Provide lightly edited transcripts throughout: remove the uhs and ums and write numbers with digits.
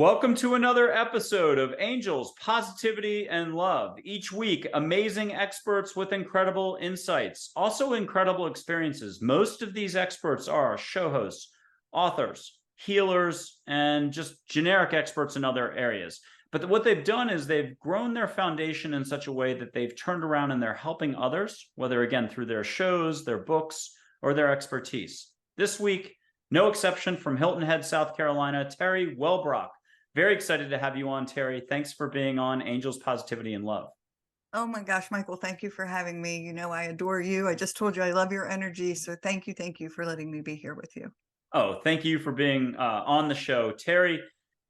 Welcome to another episode of Angels, Positivity, and Love. Each week, amazing experts with incredible insights, also incredible experiences. Most of these experts are show hosts, authors, healers, and just generic experts in other areas. But what they've done is they've grown their foundation in such a way that they've turned around and they're helping others, whether again through their shows, their books, or their expertise. This week, no exception, from Hilton Head, South Carolina, Teri Wellbrock. Very excited to have you on, Teri. Thanks for being on Angels, Positivity, and Love. Oh my gosh, Michael, thank you for having me. You know, I adore you. I just told you I love your energy. So thank you for letting me be here with you. Oh, thank you for being on the show. Teri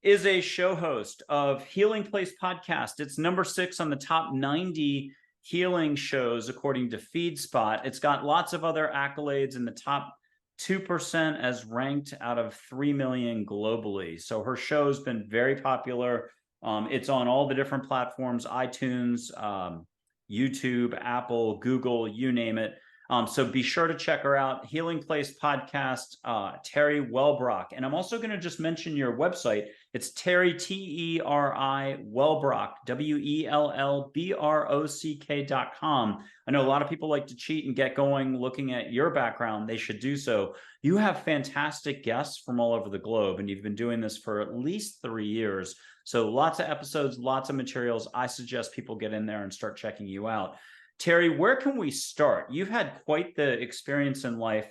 is a show host of Healing Place podcast. It's number 6 on the top 90 healing shows, according to Feedspot. It's got lots of other accolades in the top 2% as ranked out of 3 million globally. So her show's been very popular. It's on all the different platforms, iTunes, YouTube, Apple, Google, you name it. So be sure to check her out. Healing Place podcast, Teri Wellbrock. And I'm also going to just mention your website. It's Teri, T-E-R-I, Wellbrock, WELLBROCK.com. I know a lot of people like to cheat and get going looking at your background. They should do so. You have fantastic guests from all over the globe, and you've been doing this for at least 3 years. So lots of episodes, lots of materials. I suggest people get in there and start checking you out. Teri, where can we start? You've had quite the experience in life.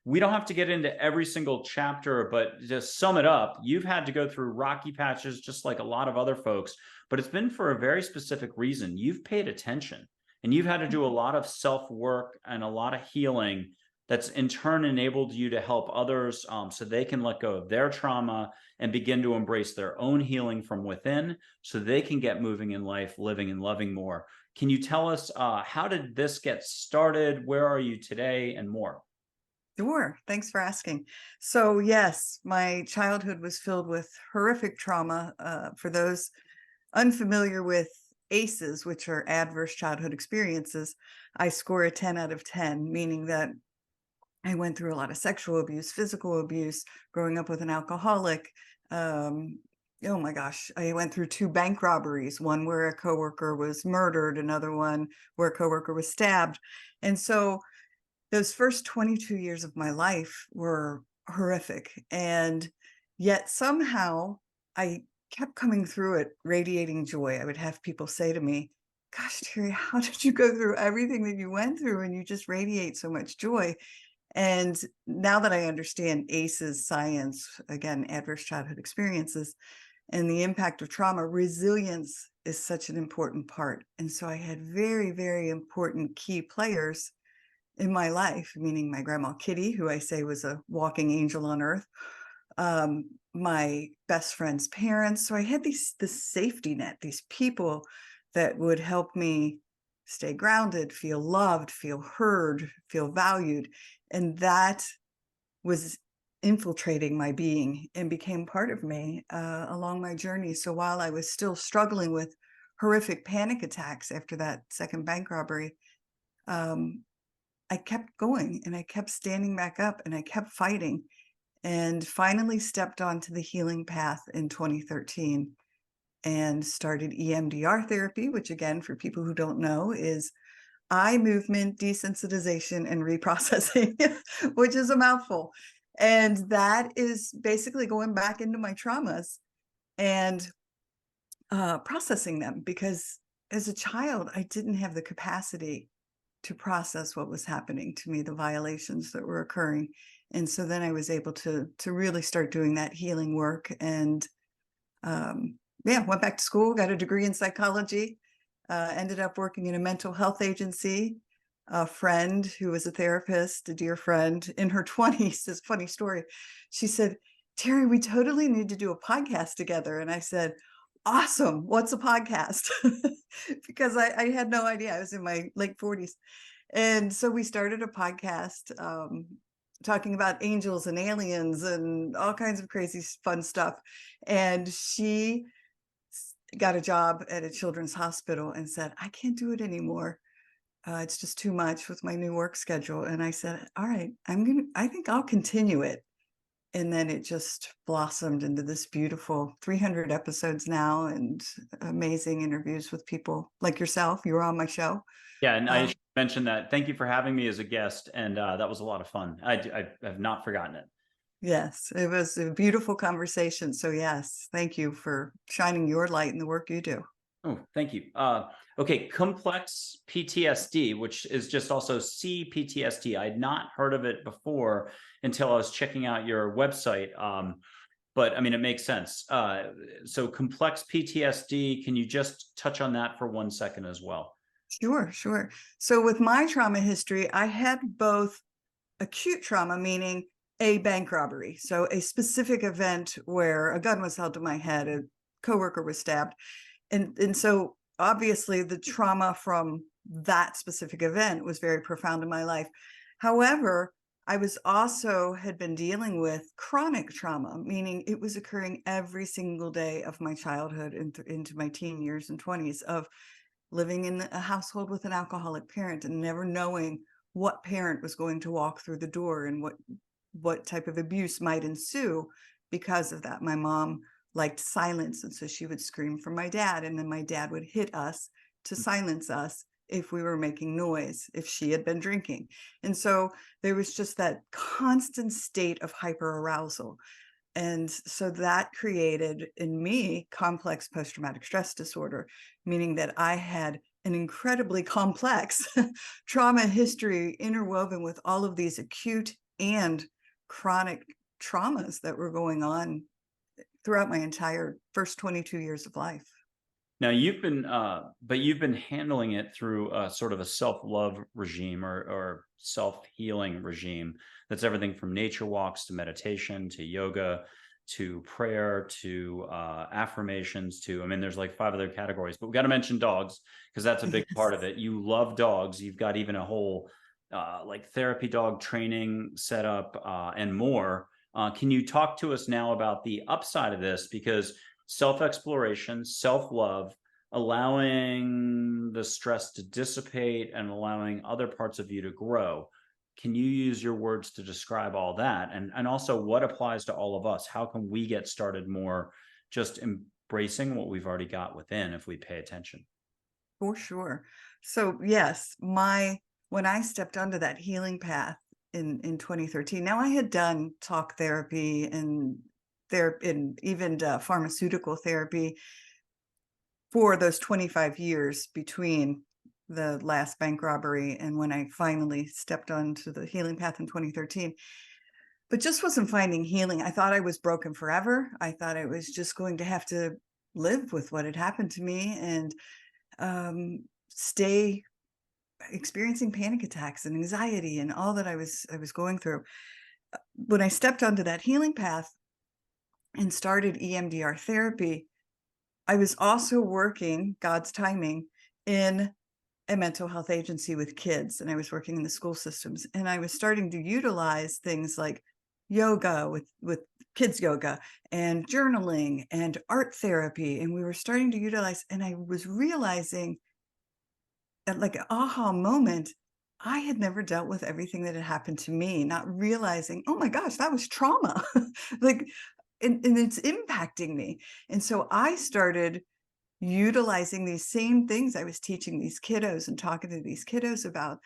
We don't have to get into every single chapter, but just sum it up. You've had to go through rocky patches just like a lot of other folks, but it's been for a very specific reason. You've paid attention and you've had to do a lot of self-work and a lot of healing that's in turn enabled you to help others so they can let go of their trauma and begin to embrace their own healing from within so they can get moving in life, living and loving more. Can you tell us how did this get started? Where are you today and more? Sure. Thanks for asking. So yes, my childhood was filled with horrific trauma. For those unfamiliar with ACEs, which are adverse childhood experiences, I score a 10 out of 10, meaning that I went through a lot of sexual abuse, physical abuse, growing up with an alcoholic. Oh my gosh, I went through 2 bank robberies, one where a coworker was murdered, another one where a coworker was stabbed. And so those first 22 years of my life were horrific. And yet somehow I kept coming through it radiating joy. I would have people say to me, gosh, Teri, how did you go through everything that you went through and you just radiate so much joy? And now that I understand ACEs science, again, adverse childhood experiences, and the impact of trauma, resilience is such an important part. And so I had very, very important key players in my life, meaning my grandma Kitty, who I say was a walking angel on earth, my best friend's parents. So I had this safety net, these people that would help me stay grounded, feel loved, feel heard, feel valued. And that was infiltrating my being and became part of me along my journey. So while I was still struggling with horrific panic attacks after that second bank robbery, I kept going and I kept standing back up and I kept fighting and finally stepped onto the healing path in 2013 and started EMDR therapy, which again, for people who don't know, is eye movement desensitization and reprocessing, which is a mouthful. And that is basically going back into my traumas and processing them, because as a child, I didn't have the capacity to process what was happening to me, the violations that were occurring. And so then I was able to really start doing that healing work. And went back to school, got a degree in psychology, ended up working in a mental health agency. A friend who was a therapist, a dear friend in her 20s, this funny story. She said, Teri, we totally need to do a podcast together. And I said, awesome. What's a podcast? Because I had no idea. I was in my late 40s. And so we started a podcast talking about angels and aliens and all kinds of crazy fun stuff. And she got a job at a children's hospital and said, I can't do it anymore. It's just too much with my new work schedule. And I said, all right, I think I'll continue it. And then it just blossomed into this beautiful 300 episodes now, and amazing interviews with people like yourself. You were on my show. Yeah, and I Um, should mention that. Thank you for having me as a guest, and that was a lot of fun. I have not forgotten it. yes, it was a beautiful conversation. So yes, thank you for shining your light in the work you do. Oh, thank you. Okay, complex PTSD, which is just also CPTSD. I had not heard of it before until I was checking out your website. But I mean, it makes sense. So complex PTSD, can you just touch on that for 1 second as well? Sure, sure. So with my trauma history, I had both acute trauma, meaning a bank robbery. So a specific event where a gun was held to my head, a coworker was stabbed. And so obviously the trauma from that specific event was very profound in my life. However, I was also had been dealing with chronic trauma, meaning it was occurring every single day of my childhood into my teen years and 20s, of living in a household with an alcoholic parent and never knowing what parent was going to walk through the door and what type of abuse might ensue because of that. My mom liked silence, and so she would scream for my dad, and then my dad would hit us to silence us if we were making noise, if she had been drinking. And so there was just that constant state of hyper arousal. And so that created in me complex post-traumatic stress disorder, meaning that I had an incredibly complex trauma history interwoven with all of these acute and chronic traumas that were going on throughout my entire first 22 years of life. Now but you've been handling it through sort of a self-love regime or self-healing regime. That's everything from nature walks to meditation to yoga to prayer to affirmations to, I mean, there's like 5 other categories, but we got to mention dogs because that's a big part of Yes. it. You love dogs. You've got even a whole like therapy dog training set up and more. Can you talk to us now about the upside of this? Because self-exploration, self-love, allowing the stress to dissipate and allowing other parts of you to grow. Can you use your words to describe all that? And also what applies to all of us? How can we get started more just embracing what we've already got within if we pay attention? For sure. So yes, when I stepped onto that healing path in 2013, now I had done talk therapy and even pharmaceutical therapy for those 25 years between the last bank robbery and when I finally stepped onto the healing path in 2013, but just wasn't finding healing. I thought I was broken forever. I thought I was just going to have to live with what had happened to me and stay experiencing panic attacks and anxiety and all that I was going through. When I stepped onto that healing path and started EMDR therapy, I was also working, God's timing, in a mental health agency with kids, and I was working in the school systems, and I was starting to utilize things like yoga with kids yoga and journaling and art therapy, and we were starting to utilize, and I was realizing at like an aha moment, I had never dealt with everything that had happened to me, not realizing, oh my gosh, that was trauma. Like, and it's impacting me. And so I started utilizing these same things I was teaching these kiddos and talking to these kiddos about.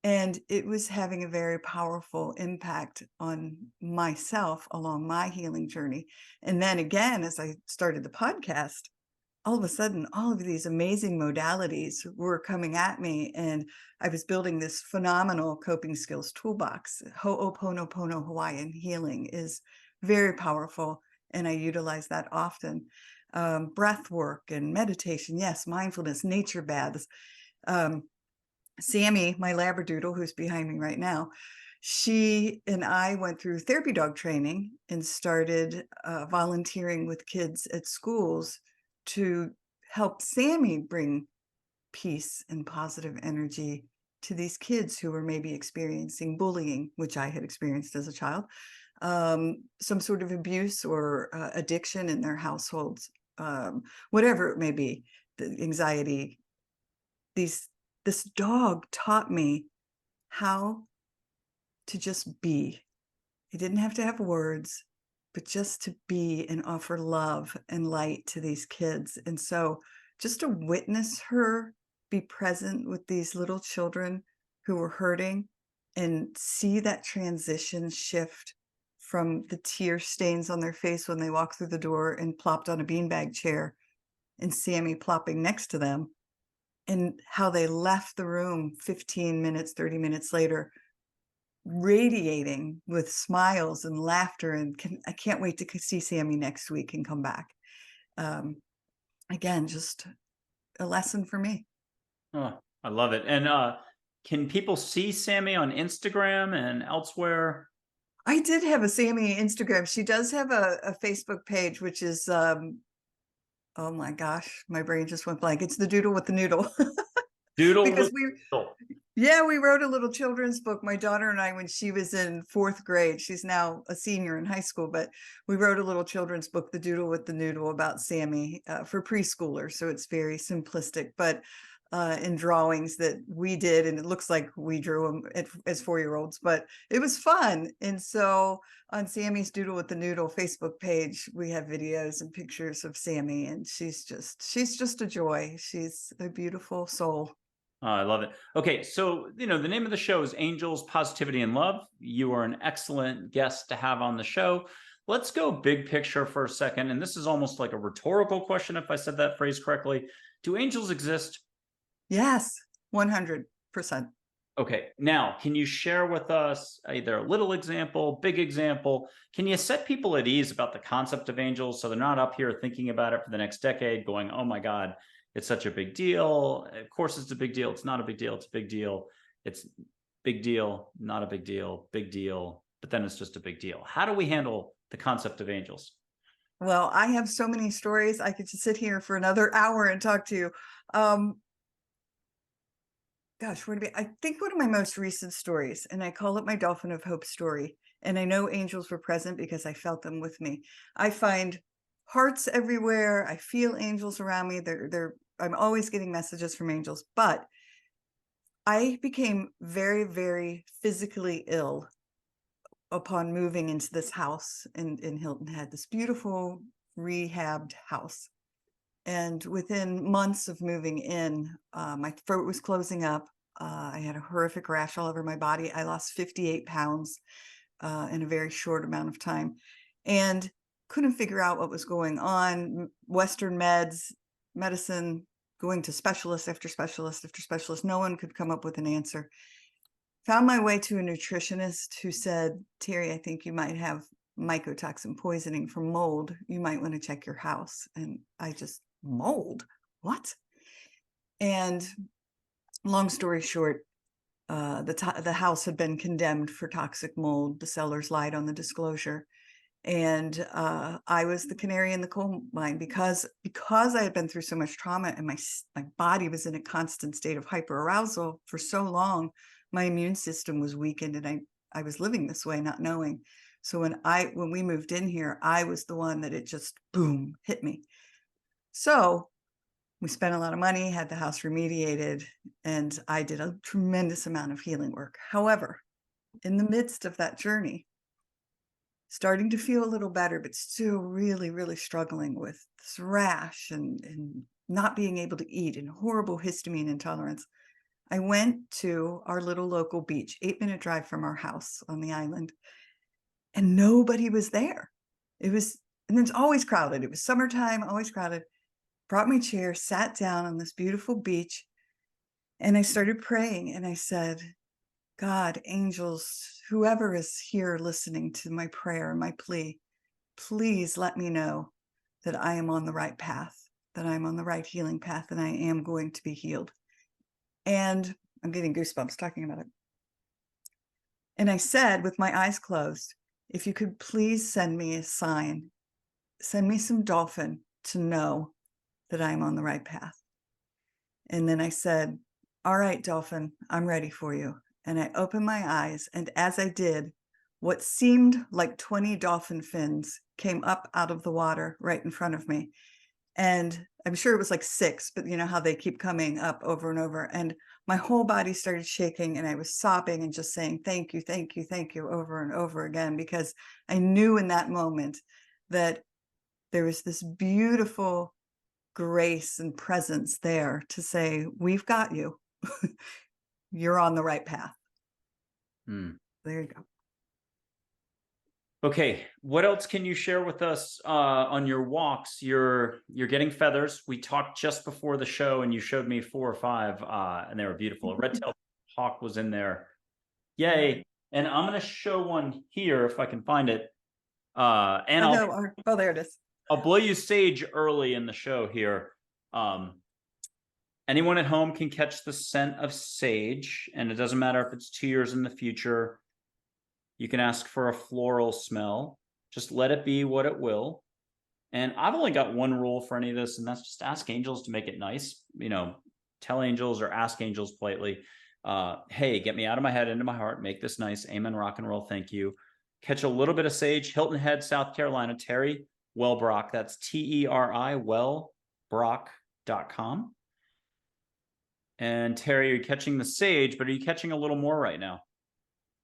And it was having a very powerful impact on myself along my healing journey. And then again, as I started the podcast, all of a sudden, all of these amazing modalities were coming at me, and I was building this phenomenal coping skills toolbox. Ho'oponopono Hawaiian healing is very powerful, and I utilize that often. Breath work and meditation, yes, mindfulness, nature baths. Sammy, my Labradoodle, who's behind me right now, she and I went through therapy dog training and started volunteering with kids at schools to help Sammy bring peace and positive energy to these kids who were maybe experiencing bullying, which I had experienced as a child, some sort of abuse or addiction in their households, whatever it may be, the anxiety. This dog taught me how to just be. He didn't have to have words. but just to be and offer love and light to these kids. And so just to witness her be present with these little children who were hurting and see that transition shift from the tear stains on their face when they walked through the door and plopped on a beanbag chair, and Sammy plopping next to them, and how they left the room 15 minutes, 30 minutes later, radiating with smiles and laughter, and I can't wait to see Sammy next week and come back. Again, just a lesson for me. Oh, I love it. And can people see Sammy on Instagram and elsewhere? I did have a Sammy Instagram. She does have a Facebook page, which is, oh my gosh, my brain just went blank. It's the Doodle with the Noodle. Doodle Because with Doodle. yeah, we wrote a little children's book, my daughter and I, when she was in 4th grade. She's now a senior in high school, but we wrote a little children's book, The Doodle with the Noodle, about Sammy, for preschoolers. So it's very simplistic, but in drawings that we did, and it looks like we drew them as 4-year-olds, but it was fun. And so on Sammy's Doodle with the Noodle Facebook page, we have videos and pictures of Sammy, and she's just a joy. She's a beautiful soul. Oh, I love it. Okay, so the name of the show is Angels, Positivity, and Love. You are an excellent guest to have on the show. Let's go big picture for a second, and this is almost like a rhetorical question if I said that phrase correctly. Do angels exist? Yes, 100%. Okay, now can you share with us either a little example, big example? Can you set people at ease about the concept of angels so they're not up here thinking about it for the next decade, going, "Oh my God, it's such a big deal. Of course, it's a big deal. It's not a big deal. It's a big deal. It's big deal, not a big deal, but then it's just a big deal." How do we handle the concept of angels? Well, I have so many stories. I could just sit here for another hour and talk to you. Um, Gosh, I think one of my most recent stories, and I call it my Dolphin of Hope story. And I know angels were present because I felt them with me. I find hearts everywhere. I feel angels around me. I'm always getting messages from angels, but I became very, very physically ill upon moving into this house in Hilton Head, this beautiful rehabbed house. And within months of moving in, my throat was closing up. I had a horrific rash all over my body. I lost 58 pounds in a very short amount of time, and couldn't figure out what was going on. Western medicine, going to specialist after specialist after specialist. No one could come up with an answer. Found my way to a nutritionist who said, "Teri, I think you might have mycotoxin poisoning from mold. You might want to check your house." And I just, mold? What? And long story short, the house had been condemned for toxic mold. The sellers lied on the disclosure. And I was the canary in the coal mine because I had been through so much trauma, and my body was in a constant state of hyperarousal for so long. My immune system was weakened, and I was living this way, not knowing. So when we moved in here, I was the one that it just, boom, hit me. So we spent a lot of money, had the house remediated, and I did a tremendous amount of healing work. However, in the midst of that journey, starting to feel a little better, but still really, really struggling with this rash and not being able to eat and horrible histamine intolerance, I went to our little local beach, 8-minute drive from our house on the island, and nobody was there. And it's always crowded. It was summertime, always crowded. Brought my chair, sat down on this beautiful beach, and I started praying. And I said, "God, angels, whoever is here listening to my prayer and my plea, please let me know that I am on the right path, that I'm on the right healing path, and I am going to be healed." And I'm getting goosebumps talking about it. And I said, with my eyes closed, "If you could please send me a sign, send me some dolphin to know that I'm on the right path." And then I said, "All right, dolphin, I'm ready for you." And I opened my eyes. And as I did, what seemed like 20 dolphin fins came up out of the water right in front of me. And I'm sure it was like 6, but you know how they keep coming up over and over. And my whole body started shaking and I was sobbing and just saying, thank you, thank you, thank you over and over again, because I knew in that moment that there was this beautiful grace and presence there to say, we've got you. You're on the right path. Hmm. There you go. Okay, what else can you share with us on your walks? You're getting feathers. We talked just before the show, and you showed me 4 or 5, and they were beautiful. A red-tailed hawk was in there. Yay! And I'm going to show one here if I can find it. And Oh, no. Oh, there it is. I'll blow you sage early in the show here. Anyone at home can catch the scent of sage, and it doesn't matter if it's 2 years in the future. You can ask for a floral smell. Just let it be what it will. And I've only got one rule for any of this, and that's just ask angels to make it nice. You know, tell angels or ask angels politely, hey, get me out of my head into my heart. Make this nice. Amen, rock and roll. Thank you. Catch a little bit of sage. Hilton Head, South Carolina. Teri Wellbrock. That's Teri Wellbrock.com. And Teri, you're catching the sage, but are you catching a little more right now?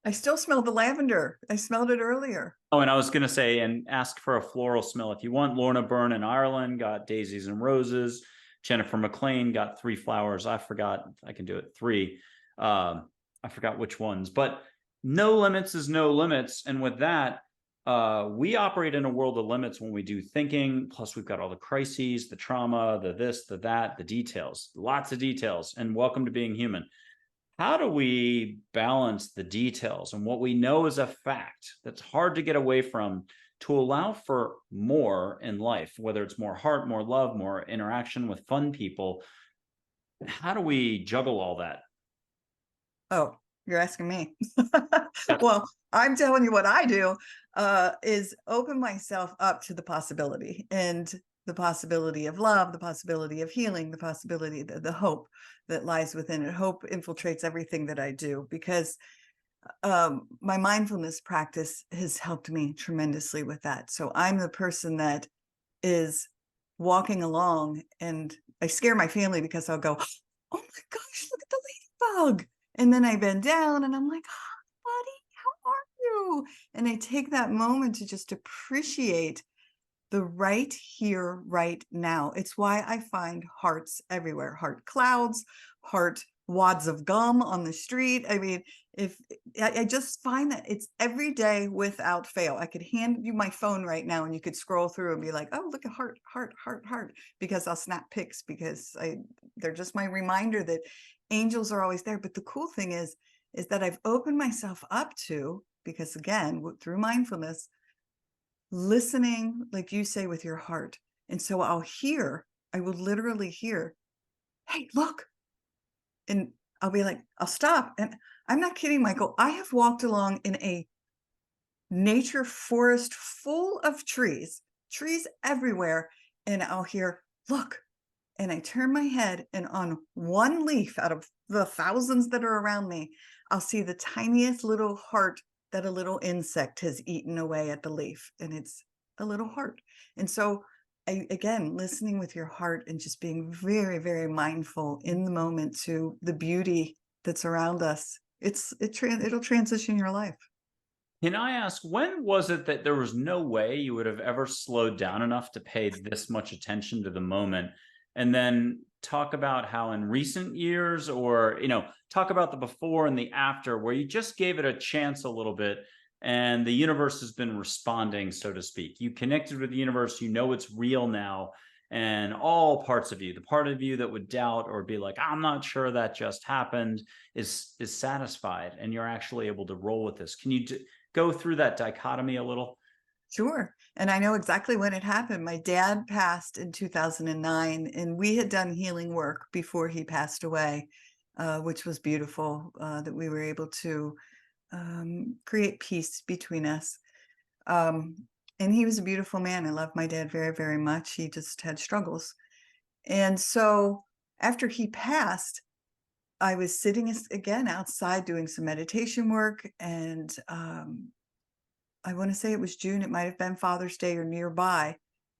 I still smell the lavender. I smelled it earlier. Oh, and I was going to say, and ask for a floral smell if you want. Lorna Byrne in Ireland got daisies and roses. Jennifer McLean got 3 flowers. I forgot. I can do it. 3. I forgot which ones, but no limits is no limits. And with that, we operate in a world of limits when we do thinking. Plus, we've got all the crises, the trauma, the this, the that, the details, lots of details. And welcome to being human. How do we balance the details and what we know is a fact that's hard to get away from to allow for more in life, whether it's more heart, more love, more interaction with fun people? How do we juggle all that? Oh, you're asking me. Well, I'm telling you what I do is open myself up to the possibility, and the possibility of love, the possibility of healing, the possibility, the hope that lies within it. Hope infiltrates everything that I do, because my mindfulness practice has helped me tremendously with that. So I'm the person that is walking along and I scare my family because I'll go, oh my gosh, look at the ladybug. And then I bend down and I'm like, hi, buddy, how are you? And I take that moment to just appreciate the right here, right now. It's why I find hearts everywhere, heart clouds, heart wads of gum on the street. I mean, if I just find that it's every day without fail. I could hand you my phone right now and you could scroll through and be like, oh, look at heart, heart, heart, heart, because I'll snap pics, because they're just my reminder that angels are always there. But the cool thing is that I've opened myself up to, because again, through mindfulness, listening, like you say, with your heart. And so I will literally hear, hey, look. And I'll be like, I'll stop. And I'm not kidding, Michael. I have walked along in a nature forest full of trees everywhere. And I'll hear, look. And I turn my head, and on one leaf out of the thousands that are around me, I'll see the tiniest little heart that a little insect has eaten away at the leaf. And it's a little heart. And so again, listening with your heart and just being very, very mindful in the moment to the beauty that's around us. It'll transition your life. Can I ask, when was it that there was no way you would have ever slowed down enough to pay this much attention to the moment? And then talk about how in recent years, or, talk about the before and the after, where you just gave it a chance a little bit and the universe has been responding, so to speak. You connected with the universe, it's real now. And all parts of you, the part of you that would doubt or be like, I'm not sure that just happened, is satisfied, and you're actually able to roll with this. Can you go through that dichotomy a little? Sure. And I know exactly when it happened. My dad passed in 2009, and we had done healing work before he passed away, which was beautiful, that we were able to create peace between us. And he was a beautiful man. I love my dad very, very much. He just had struggles. And so after he passed, I was sitting again outside doing some meditation work, and I want to say it was June. It might have been Father's Day or nearby.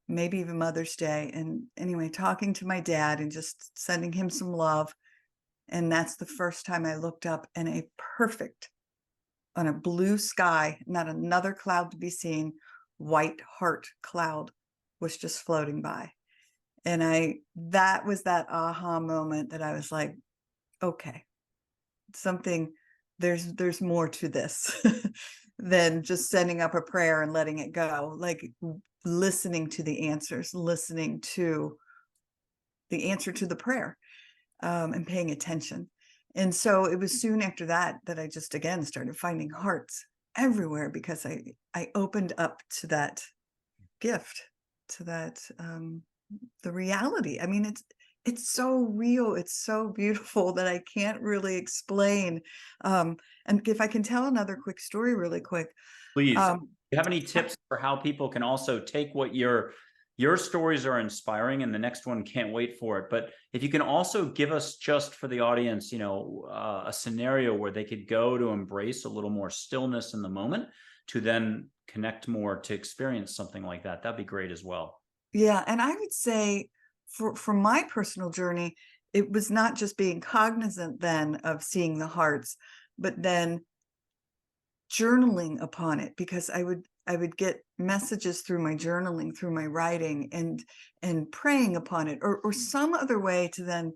maybe even Mother's Day. And anyway, talking to my dad and just sending him some love. And that's the first time I looked up, and on a blue sky, not another cloud to be seen, white heart cloud was just floating by. And that was that aha moment that I was like, okay, there's more to this than just sending up a prayer and letting it go. Like listening to the answers, listening to the answer to the prayer, and paying attention. And so it was soon after that I just again started finding hearts everywhere, because I opened up to that gift, to that the reality. I mean, it's so real, it's so beautiful that I can't really explain. And if I can tell another quick story really quick. Please, do um you have any tips for how people can also take what your stories are inspiring, and the next one can't wait for it. But if you can also give us, just for the audience, a scenario where they could go to embrace a little more stillness in the moment to then connect more to experience something like that, that'd be great as well. Yeah, and I would say for my personal journey, it was not just being cognizant then of seeing the hearts, but then journaling upon it, because I would get messages through my journaling, through my writing, and praying upon it, or some other way to then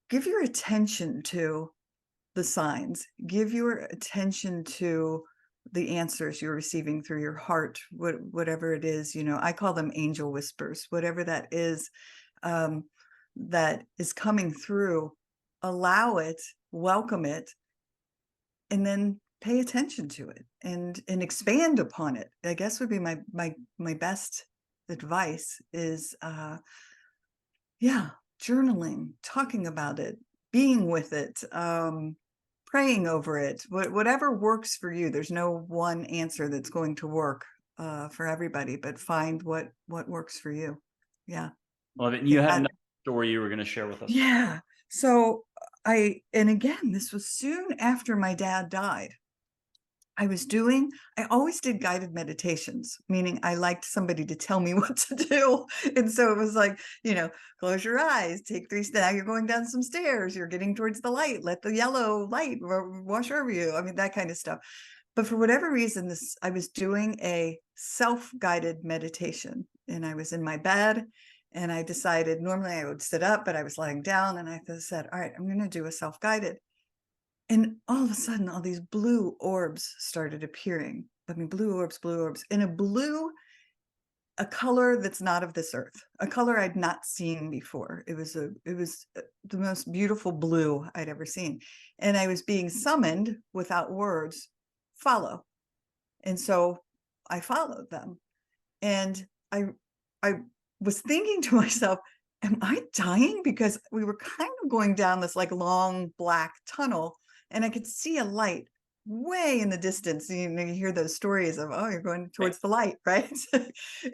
give your attention to the signs, give your attention to the answers you're receiving through your heart, whatever it is. I call them angel whispers, whatever that is, that is coming through. Allow it, welcome it, and then pay attention to it and expand upon it, I guess, would be my best advice. Is yeah, journaling, talking about it, being with it, praying over it, whatever works for you. There's no one answer that's going to work for everybody, but find what works for you. Yeah. Love it. And I you think had that, another story you were going to share with us. yeah. So and again, this was soon after my dad died. I always did guided meditations, meaning I liked somebody to tell me what to do. And so it was like, close your eyes, take 3 steps. Now you're going down some stairs, you're getting towards the light, let the yellow light wash over you. I mean, that kind of stuff. But for whatever reason, I was doing a self-guided meditation, and I was in my bed, and I decided normally I would sit up, but I was lying down, and I said, all right, I'm going to do a self-guided. And all of a sudden, all these blue orbs started appearing. I mean, blue orbs, in a color that's not of this earth, a color I'd not seen before. It was the most beautiful blue I'd ever seen. And I was being summoned without words, follow. And so I followed them. And I was thinking to myself, am I dying? Because we were kind of going down this like long black tunnel, and I could see a light way in the distance. You hear those stories of, oh, you're going towards the light, right?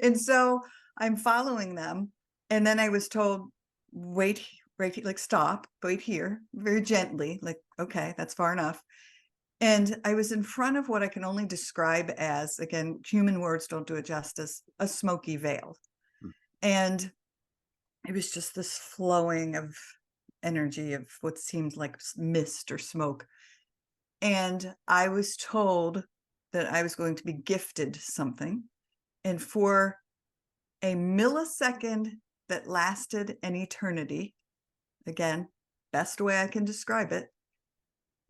And so I'm following them. And then I was told, wait, right, like stop, wait here, very gently, like, okay, that's far enough. And I was in front of what I can only describe as, again, human words don't do it justice, a smoky veil. And it was just this flowing of energy of what seemed like mist or smoke. And I was told that I was going to be gifted something. And for a millisecond that lasted an eternity, again, best way I can describe it,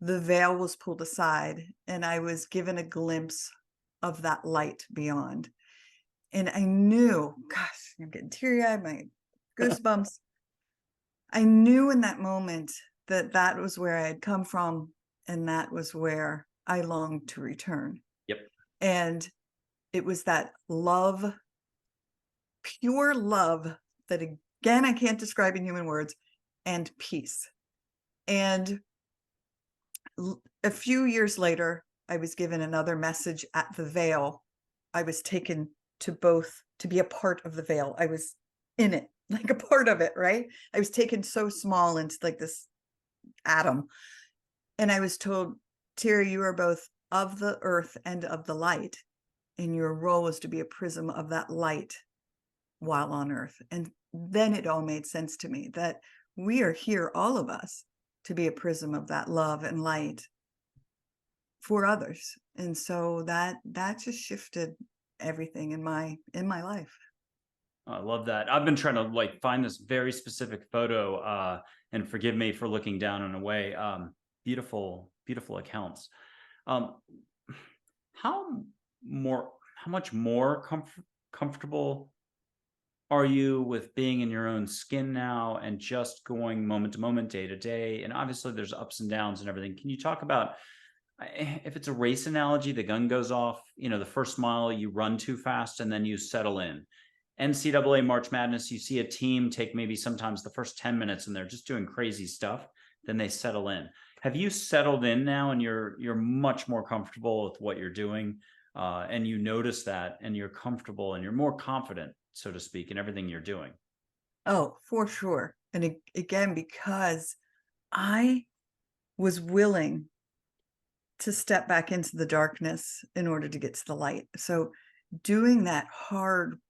the veil was pulled aside, and I was given a glimpse of that light beyond. And I knew, gosh, I'm getting teary-eyed, my goosebumps. I knew in that moment that that was where I had come from, and that was where I longed to return. Yep. And it was that love, pure love, that again, I can't describe in human words, and peace. And a few years later, I was given another message at the veil. I was taken to be a part of the veil. I was in it, like a part of it, right? I was taken so small into like this atom. And I was told, Teri, you are both of the earth and of the light. And your role is to be a prism of that light while on earth. And then it all made sense to me that we are here, all of us, to be a prism of that love and light for others. And so that just shifted everything in my life. I love that. I've been trying to like find this very specific photo, and forgive me for looking down in a way. Beautiful, beautiful accounts. Um, how how much more comfortable are you with being in your own skin now and just going moment to moment, day to day? And obviously there's ups and downs and everything. Can you talk about, if it's a race analogy, the gun goes off, the first mile you run too fast and then you settle in. NCAA March Madness, you see a team take maybe sometimes the first 10 minutes and they're just doing crazy stuff, then they settle in. Have you settled in now and you're much more comfortable with what you're doing, and you notice that and you're comfortable and you're more confident, so to speak, in everything you're doing? Oh, for sure. And again, because I was willing to step back into the darkness in order to get to the light. So doing that hard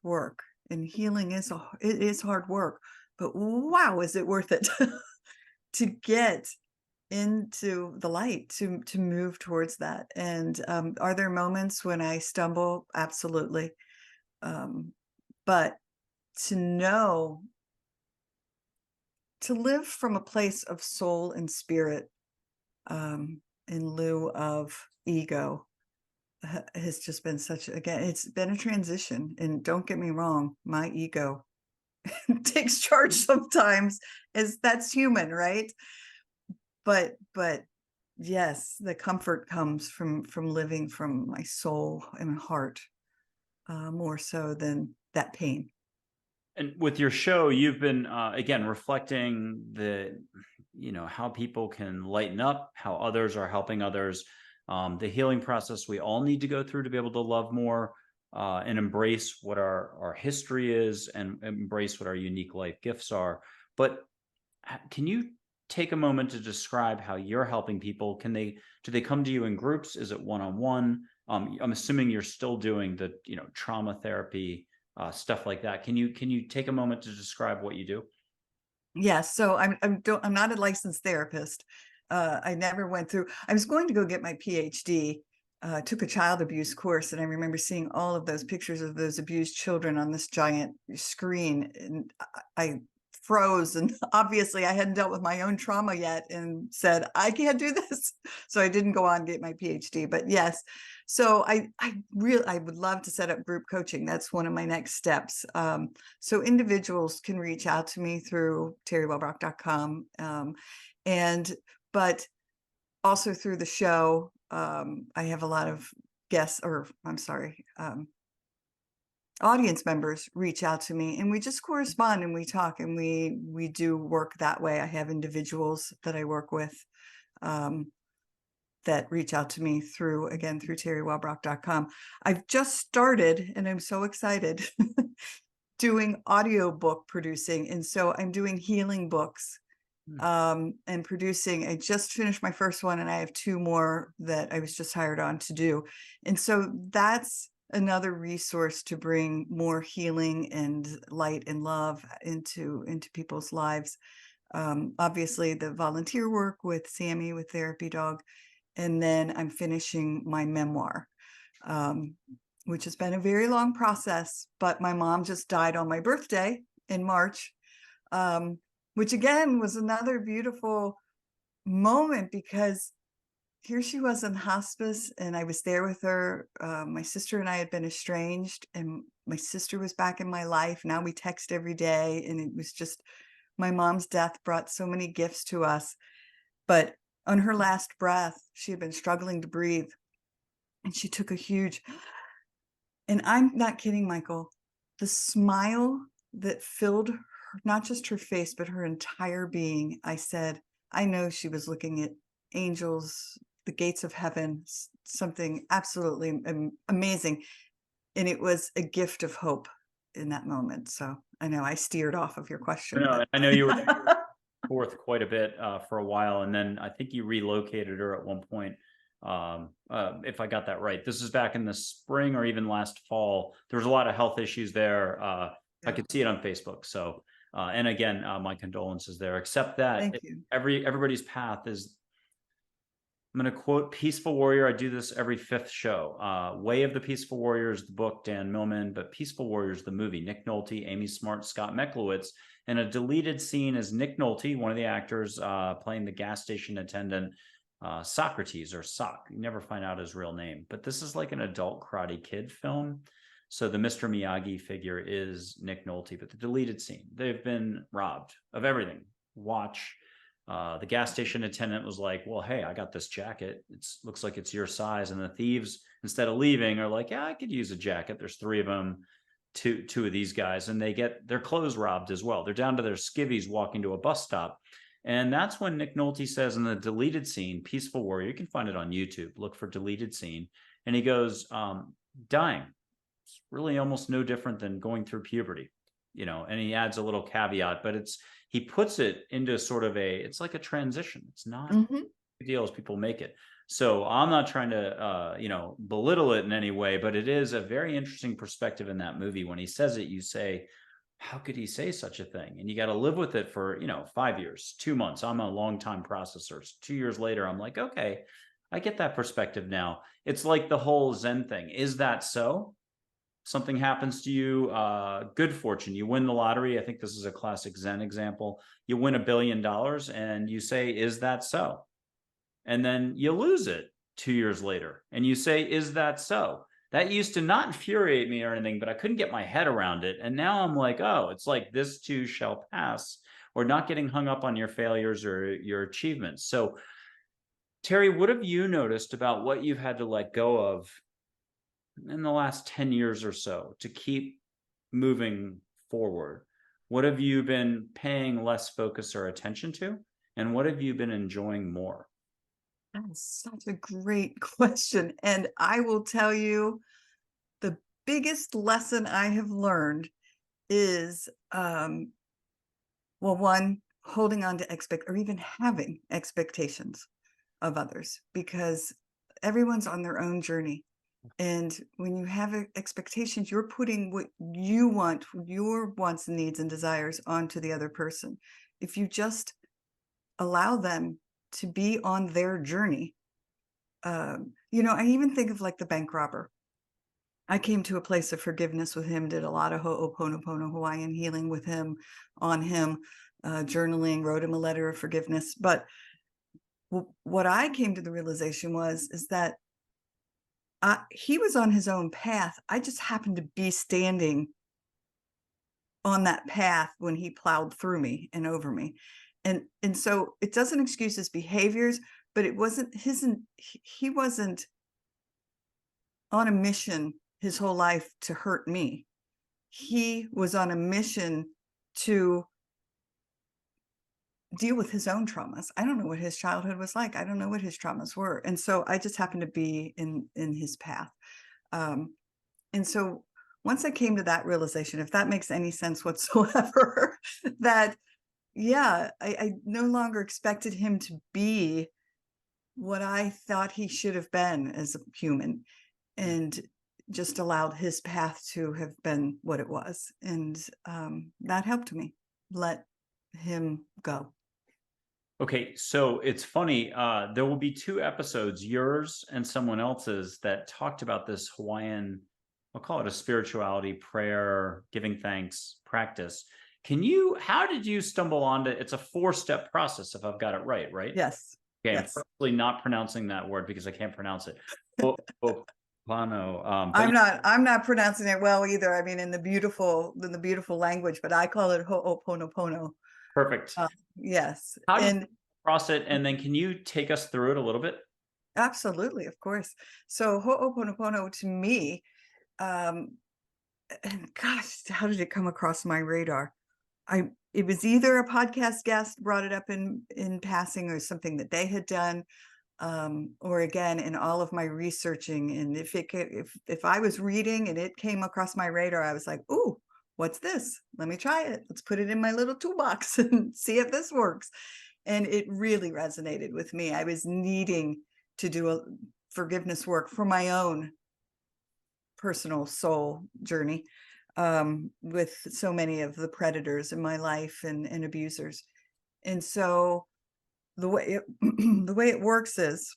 work, and healing is it is hard work, but wow, is it worth it to get into the light, to move towards that. And are there moments when I stumble? Absolutely. But to know, to live from a place of soul and spirit, in lieu of ego, has just been again, it's been a transition. And don't get me wrong, my ego takes charge sometimes, as that's human, right? But yes, the comfort comes from living from my soul and heart, more so than that pain. And with your show, you've been, again, reflecting how people can lighten up, how others are helping others, the healing process we all need to go through to be able to love more, and embrace what our history is and embrace what our unique life gifts are. But can you take a moment to describe how you're helping people? Do they come to you in groups? Is it one-on-one? I'm assuming you're still doing the, trauma therapy, stuff like that. Can you take a moment to describe what you do? Yes. So I'm not a licensed therapist. I never went through. I was going to go get my PhD. Took a child abuse course, and I remember seeing all of those pictures of those abused children on this giant screen, and I froze. And obviously, I hadn't dealt with my own trauma yet, and said, "I can't do this." So I didn't go on and get my PhD. But yes, so I would love to set up group coaching. That's one of my next steps. So individuals can reach out to me through teriwellbrock.com, and but also through the show. I have a lot of guests, or I'm sorry, audience members reach out to me, and we just correspond and we talk, and we do work that way. I have individuals that I work with, that reach out to me through teriwellbrock.com. I've just started, and I'm so excited, doing audiobook producing. And so I'm doing healing books, and producing. I just finished my first one, and I have 2 more that I was just hired on to do. And so that's another resource to bring more healing and light and love into people's lives. Obviously the volunteer work with Sammy, with Therapy Dog. And then I'm finishing my memoir, which has been a very long process, but my mom just died on my birthday in March, which again was another beautiful moment, because here she was in hospice and I was there with her. My sister and I had been estranged, and my sister was back in my life. Now we text every day, and it was just, my mom's death brought so many gifts to us. But on her last breath, she had been struggling to breathe, and she took a huge, and I'm not kidding, Michael, the smile that filled her, not just her face, but her entire being. I said, I know she was looking at angels, the gates of heaven, something absolutely amazing. And it was a gift of hope in that moment. So I know I steered off of your question. No, But I know you were forth quite a bit, for a while, and then I think you relocated her at one point. if I got that right. This is back in the spring or even last fall. There was a lot of health issues there. I Yeah. could see it on Facebook. So, and again, my condolences there. Except that Thank you. everybody's path is. I'm going to quote Peaceful Warrior. I do this every fifth show. Way of the Peaceful Warrior is the book, Dan Millman, but Peaceful Warrior is the movie. Nick Nolte, Amy Smart, Scott Meklowitz. And a deleted scene is Nick Nolte, one of the actors, playing the gas station attendant, Socrates or Sock. You never find out his real name. But this is like an adult Karate Kid film. So the Mr. Miyagi figure is Nick Nolte. But the deleted scene, they've been robbed of everything. Watch. The gas station attendant was like, well, hey, I got this jacket. It looks like it's your size. And the thieves, instead of leaving, are like, yeah, I could use a jacket. There's three of them, two of these guys, and they get their clothes robbed as well. They're down to their skivvies walking to a bus stop. And that's when Nick Nolte says in the deleted scene, Peaceful Warrior, you can find it on YouTube, look for deleted scene. And he goes, dying. It's really almost no different than going through puberty, and he adds a little caveat, but he puts it into sort of it's like a transition. It's not a big deal as people make it. So I'm not trying to, belittle it in any way, but it is a very interesting perspective in that movie. When he says it, you say, how could he say such a thing? And you got to live with it for, 5 years, 2 months. I'm a long time processor. 2 years later, I'm like, okay, I get that perspective now. It's like the whole Zen thing. Is that so? Something happens to you, good fortune, you win the lottery. I think this is a classic Zen example. You win $1 billion and you say, is that so? And then you lose it 2 years later and you say, is that so? That used to not infuriate me or anything, but I couldn't get my head around it. And now I'm like, oh, it's like this too shall pass, or not getting hung up on your failures or your achievements. So Teri, what have you noticed about what you've had to let go of in the last 10 years or so to keep moving forward? What have you been paying less focus or attention to? And what have you been enjoying more? That's such a great question. And I will tell you, the biggest lesson I have learned is, well, one, holding on to or even having expectations of others, because everyone's on their own journey. And when you have expectations, you're putting what you want, your wants and needs and desires onto the other person. If you just allow them to be on their journey, I even think of like the bank robber. I came to a place of forgiveness with him, did a lot of Ho'oponopono Hawaiian healing with him, on him, journaling, wrote him a letter of forgiveness. But what I came to the realization is that he was on his own path. I just happened to be standing on that path when he plowed through me and over me. And so it doesn't excuse his behaviors, but it wasn't he wasn't on a mission his whole life to hurt me. He was on a mission to deal with his own traumas. I don't know what his childhood was like. I don't know what his traumas were. And so I just happened to be in his path. And so once I came to that realization, if that makes any sense whatsoever, that, yeah, I no longer expected him to be what I thought he should have been as a human, and just allowed his path to have been what it was. And that helped me let him go. Okay, so it's funny. There will be 2 episodes, yours and someone else's, that talked about this Hawaiian, I'll call it a spirituality, prayer, giving thanks practice. How did you stumble onto, it's a 4-step process, if I've got it right? Yes. Okay, Yes. I'm purposely not pronouncing that word because I can't pronounce it. Pano. I'm not pronouncing it well either. I mean, in the beautiful language, but I call it Ho'oponopono. Perfect. Yes. How did you cross it? And then can you take us through it a little bit? Absolutely, of course. So Ho'oponopono to me, and gosh, how did it come across my radar? It was either a podcast guest brought it up in passing, or something that they had done, or again in all of my researching. And if I was reading and it came across my radar, I was like, ooh, what's this? Let me try it. Let's put it in my little toolbox and see if this works. And it really resonated with me. I was needing to do a forgiveness work for my own personal soul journey, with so many of the predators in my life and abusers. And so the way it, the way it works is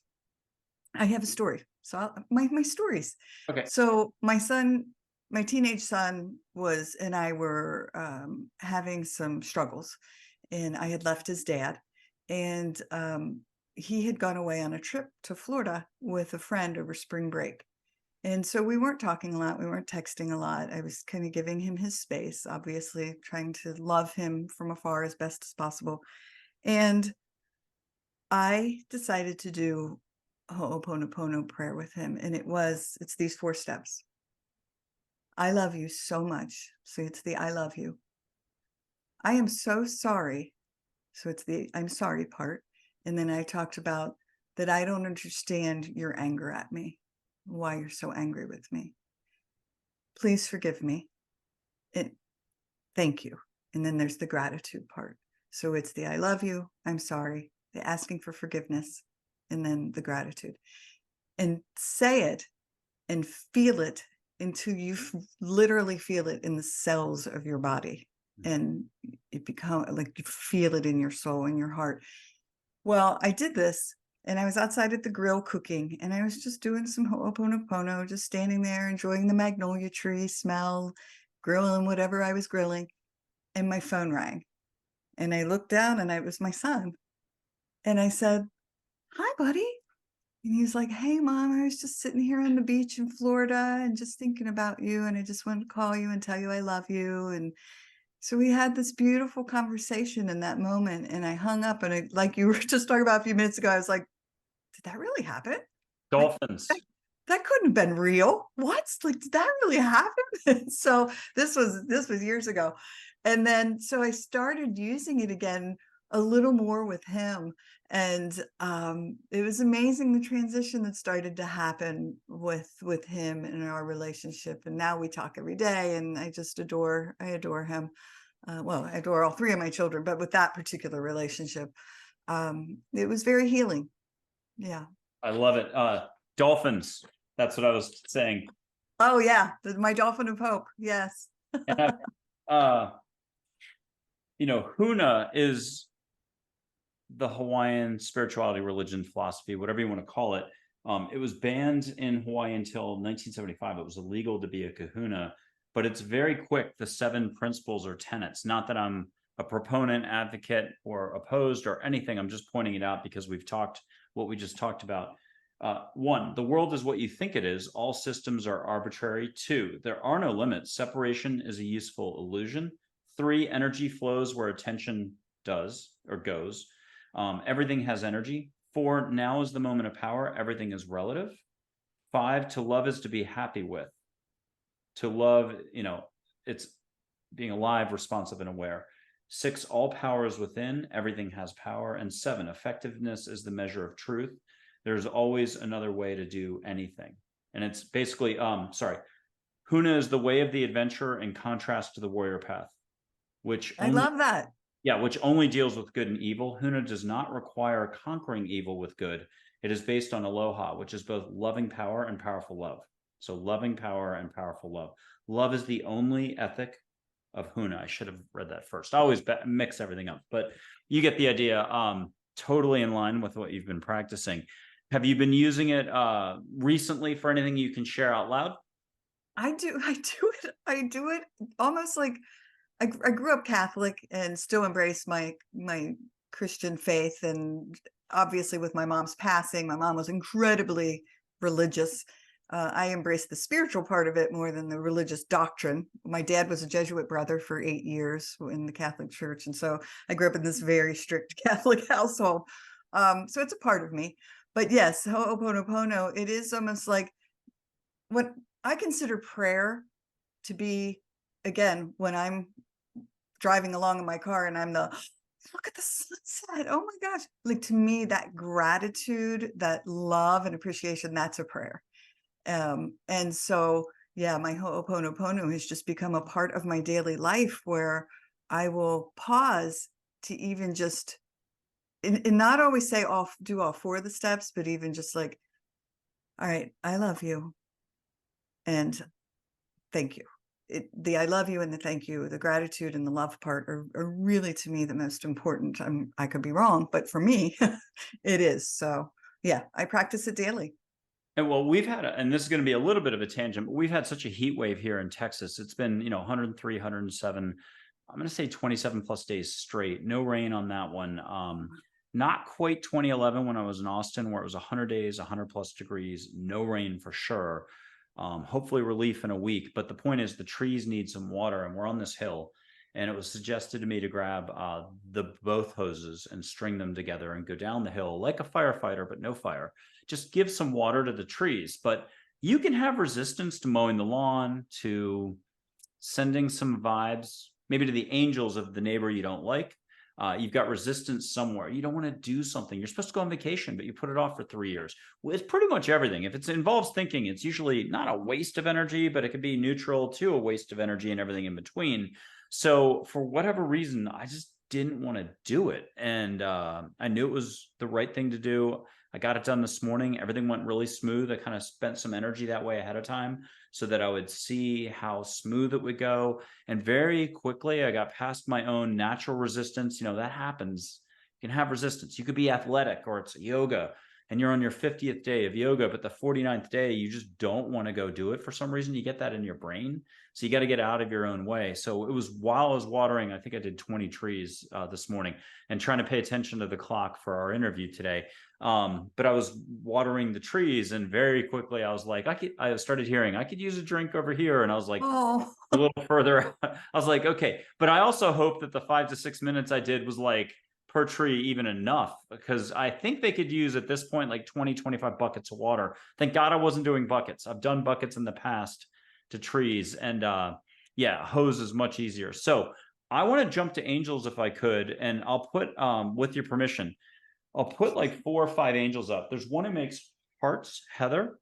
I have a story. So my stories. Okay. So my son, my teenage son and I were having some struggles, and I had left his dad, and he had gone away on a trip to Florida with a friend over spring break. And so we weren't talking a lot. We weren't texting a lot. I was kind of giving him his space, obviously trying to love him from afar as best as possible. And I decided to do Ho'oponopono prayer with him. And it's these 4 steps. I love you so much. So it's the I love you. I am so sorry. So it's the I'm sorry part. And then I talked about that I don't understand your anger at me, why you're so angry with me. Please forgive me. And thank you. And then there's the gratitude part. So it's the I love you, I'm sorry, the asking for forgiveness, and then the gratitude. And say it and feel it until you literally feel it in the cells of your body. And it becomes like you feel it in your soul and your heart. Well, I did this, and I was outside at the grill cooking, and I was just doing some Ho'oponopono, just standing there enjoying the magnolia tree smell, grilling whatever I was grilling, and my phone rang. And I looked down, and it was my son. And I said, "Hi, buddy." And he was like, "Hey, Mom, I was just sitting here on the beach in Florida and just thinking about you, and I just wanted to call you and tell you I love you." And so we had this beautiful conversation in that moment, and I hung up, and like you were just talking about a few minutes ago, I was like, did that really happen? Like, Dolphins. that couldn't have been real. What? Like, did that really happen? So this was years ago. And then so I started using it again a little more with him. And it was amazing the transition that started to happen with him in our relationship. And now we talk every day, and I adore him. Well, I adore all 3 of my children, but with that particular relationship, it was very healing. Yeah. I love it. Dolphins. That's what I was saying. Oh yeah, my dolphin of hope. Yes. And Huna is the Hawaiian spirituality, religion, philosophy, whatever you want to call it. It was banned in Hawaii until 1975. It was illegal to be a kahuna, but it's very quick. The 7 principles or tenets. Not that I'm a proponent, advocate, or opposed or anything. I'm just pointing it out because we've talked what we just talked about. 1, the world is what you think it is. All systems are arbitrary. 2, there are no limits. Separation is a useful illusion. 3, energy flows where attention does or goes. Everything has energy. 4, now is the moment of power. Everything is relative. 5, to love is to be happy with. To love, it's being alive, responsive, and aware. 6, all power is within. Everything has power. And 7, effectiveness is the measure of truth. There's always another way to do anything. And it's basically, Huna is the way of the adventurer in contrast to the warrior path, I love that. Yeah, which only deals with good and evil. Huna does not require conquering evil with good. It is based on aloha, which is both loving power and powerful love. So loving power and powerful love. Love is the only ethic of Huna. I should have read that first. I always mix everything up, but you get the idea. Totally in line with what you've been practicing. Have you been using it recently for anything you can share out loud? I do it almost like I grew up Catholic and still embrace my Christian faith. And obviously with my mom's passing, my mom was incredibly religious. I embraced the spiritual part of it more than the religious doctrine. My dad was a Jesuit brother for 8 years in the Catholic Church. And so I grew up in this very strict Catholic household. So it's a part of me. But yes, Ho'oponopono, it is almost like what I consider prayer to be, again, when I'm driving along in my car and I'm look at the sunset. Oh my gosh. Like, to me, that gratitude, that love and appreciation, that's a prayer. And so, yeah, my Ho'oponopono has just become a part of my daily life where I will pause to even just and not always say do all 4 of the steps, but even just like, all right, I love you and thank you. The I love you and the thank you, the gratitude and the love part are really, to me, the most important. I could be wrong, but for me, it is. So yeah, I practice it daily. And well, we've had, and this is going to be a little bit of a tangent, but we've had such a heat wave here in Texas. It's been, 103, 107, I'm going to say 27 plus days straight. No rain on that one. Not quite 2011 when I was in Austin, where it was 100 days, 100 plus degrees, no rain for sure. Hopefully relief in a week. But the point is, the trees need some water, and we're on this hill. And it was suggested to me to grab the both hoses and string them together and go down the hill like a firefighter, but no fire. Just give some water to the trees. But you can have resistance to mowing the lawn, to sending some vibes, maybe to the angels of the neighbor you don't like. You've got resistance somewhere. You don't want to do something. You're supposed to go on vacation, but you put it off for 3 years. Well, it's pretty much everything. If it involves thinking, it's usually not a waste of energy, but it could be neutral to a waste of energy and everything in between. So for whatever reason, I just didn't want to do it. And I knew it was the right thing to do. I got it done this morning. Everything went really smooth. I kind of spent some energy that way ahead of time so that I would see how smooth it would go. And very quickly, I got past my own natural resistance. That happens. You can have resistance. You could be athletic, or it's yoga, and you're on your 50th day of yoga, but the 49th day, you just don't want to go do it for some reason. You get that in your brain. So you got to get out of your own way. So it was while I was watering, I think I did 20 trees this morning, and trying to pay attention to the clock for our interview today. But I was watering the trees, and very quickly I was like, I started hearing, I could use a drink over here. And I was like, Oh, a little further. I was like, okay. But I also hope that the 5 to 6 minutes I did was like per tree even enough, because I think they could use at this point like 20, 25 buckets of water. Thank God I wasn't doing buckets. I've done buckets in the past to trees, and yeah, hose is much easier. So I want to jump to angels if I could, and I'll put, with your permission, I'll put like 4 or 5 angels up. There's one who makes hearts, Heather.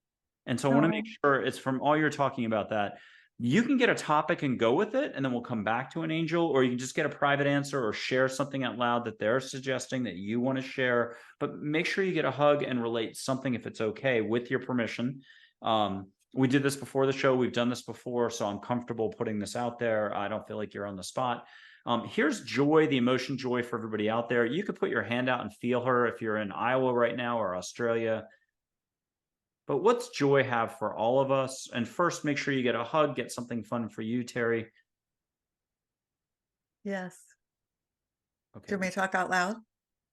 And so I want to make sure it's from all you're talking about that you can get a topic and go with it, and then we'll come back to an angel, or you can just get a private answer or share something out loud that they're suggesting that you want to share. But make sure you get a hug and relate something, if it's okay, with your permission. We did this before the show. We've done this before, so I'm comfortable putting this out there. I don't feel like you're on the spot. Here's Joy, the emotion Joy, for everybody out there. You could put your hand out and feel her if you're in Iowa right now or Australia. But what's Joy have for all of us? And first, make sure you get a hug, get something fun for you, Teri. yes. Okay. Do you want me to talk out loud?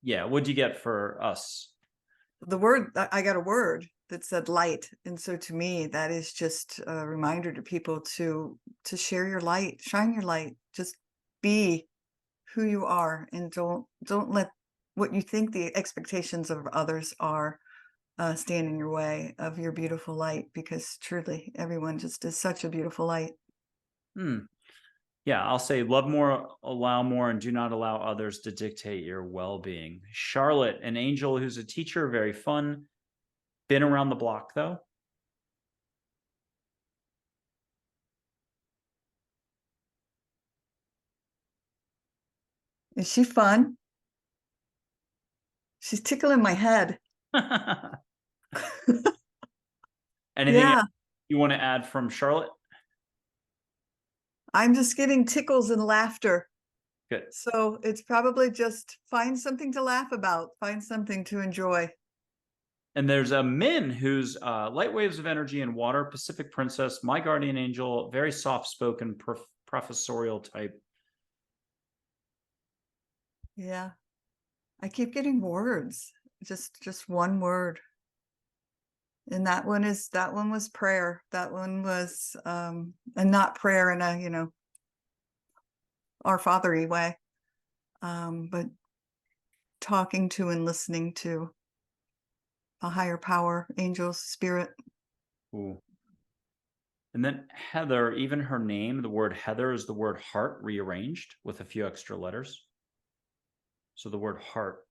Yeah. What'd you get for us? I got a word that said light. And so to me, that is just a reminder to people to share your light, shine your light, just be who you are, and don't let what you think the expectations of others are stand in your way of your beautiful light, because truly everyone just is such a beautiful light. Yeah, I'll say love more, allow more, and do not allow others to dictate your well-being. Charlotte, an angel who's a teacher, very fun. Been around the block though. Is she fun? She's tickling my head. Anything Yeah, you want to add from Charlotte? I'm just getting tickles and laughter. Good. So it's probably just find something to laugh about, find something to enjoy. And there's a Min who's light waves of energy and water, Pacific Princess, my guardian angel, very soft-spoken, professorial type. Yeah, I keep getting words, just one word. And that one was prayer. That one was and not prayer in a our Father-y way, but talking to and listening to a higher power, angels, spirit. Ooh. And then Heather, even her name, the word Heather is the word heart rearranged with a few extra letters. So the word heart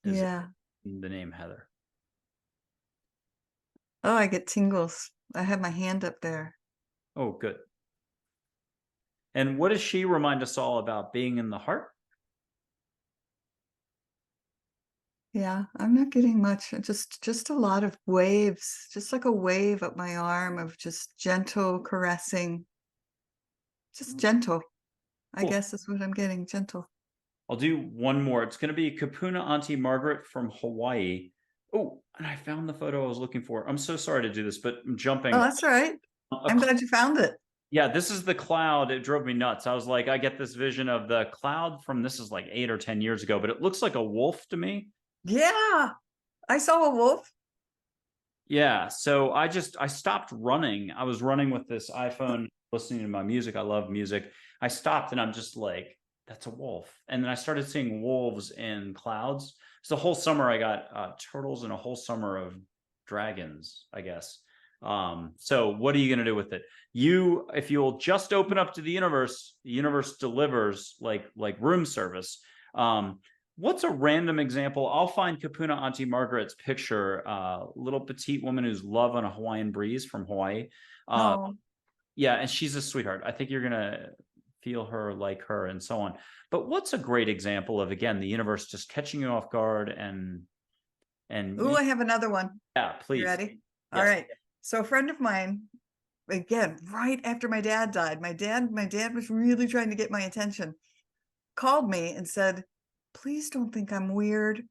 is in the name Heather. Oh, I get tingles. I have my hand up there. Oh, good. And what does she remind us all about being in the heart? Yeah, I'm not getting much. Just a lot of waves, just like a wave up my arm of just gentle caressing, just gentle. I Cool. guess is what I'm getting, gentle. I'll do one more. It's going to be Kapuna Auntie Margaret from Hawaii. Oh, and I found the photo I was looking for. I'm so sorry to do this, but I'm Oh, jumping. that's all right. A I'm glad you found it. Yeah, this is the cloud. It drove me nuts. I was like, I get this vision of the cloud from this is like 8 or 10 years ago, but it looks like a wolf to me. Yeah, I saw a wolf. Yeah. So I stopped running. I was running with this iPhone, listening to my music. I love music. I stopped and I'm just like, that's a wolf. And then I started seeing wolves in clouds. So the whole summer I got turtles and a whole summer of dragons, I guess. So what are you going to do with it? If you'll just open up to the universe delivers like room service. What's a random example? I'll find Kapuna Auntie Margaret's picture, little petite woman who's love on a Hawaiian breeze from Hawaii. Uh, Oh, yeah, and she's a sweetheart. I think you're gonna feel her, like her, and so on. But what's a great example of, again, the universe just catching you off guard and ooh, I have another one. yeah, You please. ready? All Yes. right. So a friend of mine, again, right after my dad died, my dad was really trying to get my attention, called me and said, please don't think I'm weird,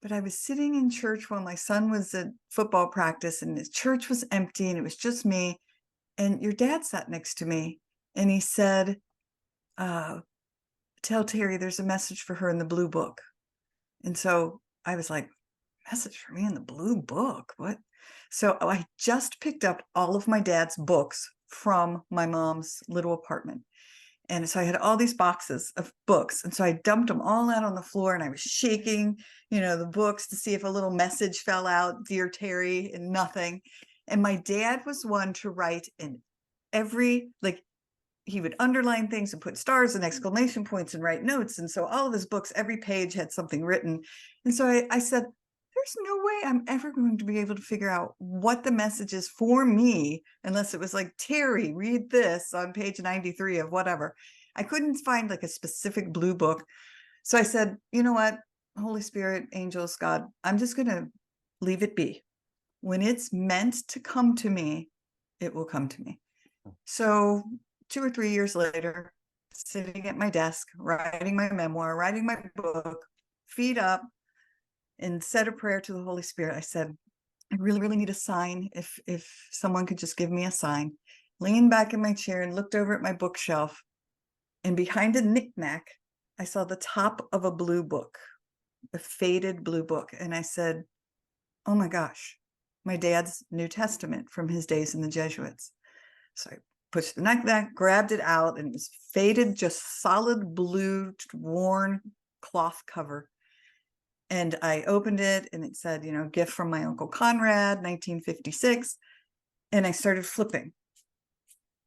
but I was sitting in church while my son was at football practice and his church was empty and it was just me. And your dad sat next to me and he said, uh, tell Teri there's a message for her in the blue book. And so I was like, message for me in the blue book? What? So I just picked up all of my dad's books from my mom's little apartment. And so I had all these boxes of books. And so I dumped them all out on the floor and I was shaking, the books to see if a little message fell out, dear Teri, and nothing. And my dad was one to write in every, like, he would underline things and put stars and exclamation points and write notes. And so all of his books, every page had something written. And so I said, there's no way I'm ever going to be able to figure out what the message is for me unless it was like, Teri, read this on page 93 of whatever. I couldn't find like a specific blue book. So I said, you know what, Holy Spirit, angels, God, I'm just going to leave it be. When it's meant to come to me, it will come to me. So 2 or 3 years later, sitting at my desk, writing my memoir, writing my book, feet up, and said a prayer to the Holy Spirit. I said, I really, really need a sign. If someone could just give me a sign. Leaned back in my chair and looked over at my bookshelf. And behind a knickknack, I saw the top of a blue book, a faded blue book. And I said, oh my gosh, my dad's New Testament from his days in the Jesuits. So I pushed the knickknack, grabbed it out, and it was faded, just solid blue, worn cloth cover. And I opened it and it said, gift from my Uncle Conrad, 1956. And I started flipping.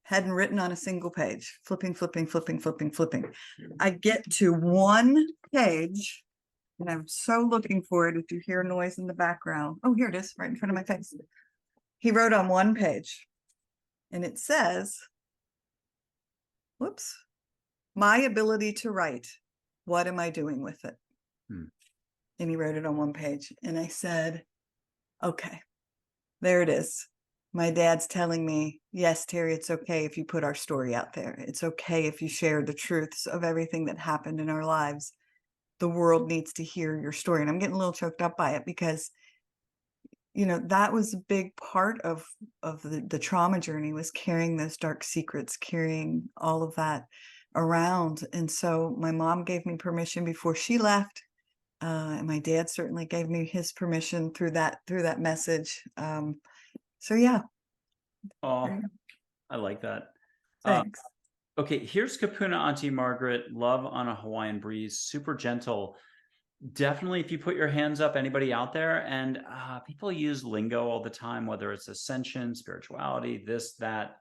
Hadn't written on a single page, flipping, flipping, flipping, flipping, flipping. I get to one page and I'm so looking for it. If you hear a noise in the background, oh, here it is, right in front of my face. He wrote on one page and it says, whoops, my ability to write. What am I doing with it? And he wrote it on one page. And I said, okay, there it is. My dad's telling me, yes, Teri, it's okay if you put our story out there. It's okay if you share the truths of everything that happened in our lives. The world needs to hear your story. And I'm getting a little choked up by it because, that was a big part of the trauma journey, was carrying those dark secrets, carrying all of that around. And so my mom gave me permission before she left. And my dad certainly gave me his permission through that message. So yeah. Oh, I like that. Thanks. Okay, here's Kapuna Auntie Margaret, love on a Hawaiian breeze, super gentle. Definitely, if you put your hands up, anybody out there, and people use lingo all the time, whether it's ascension, spirituality, this, that,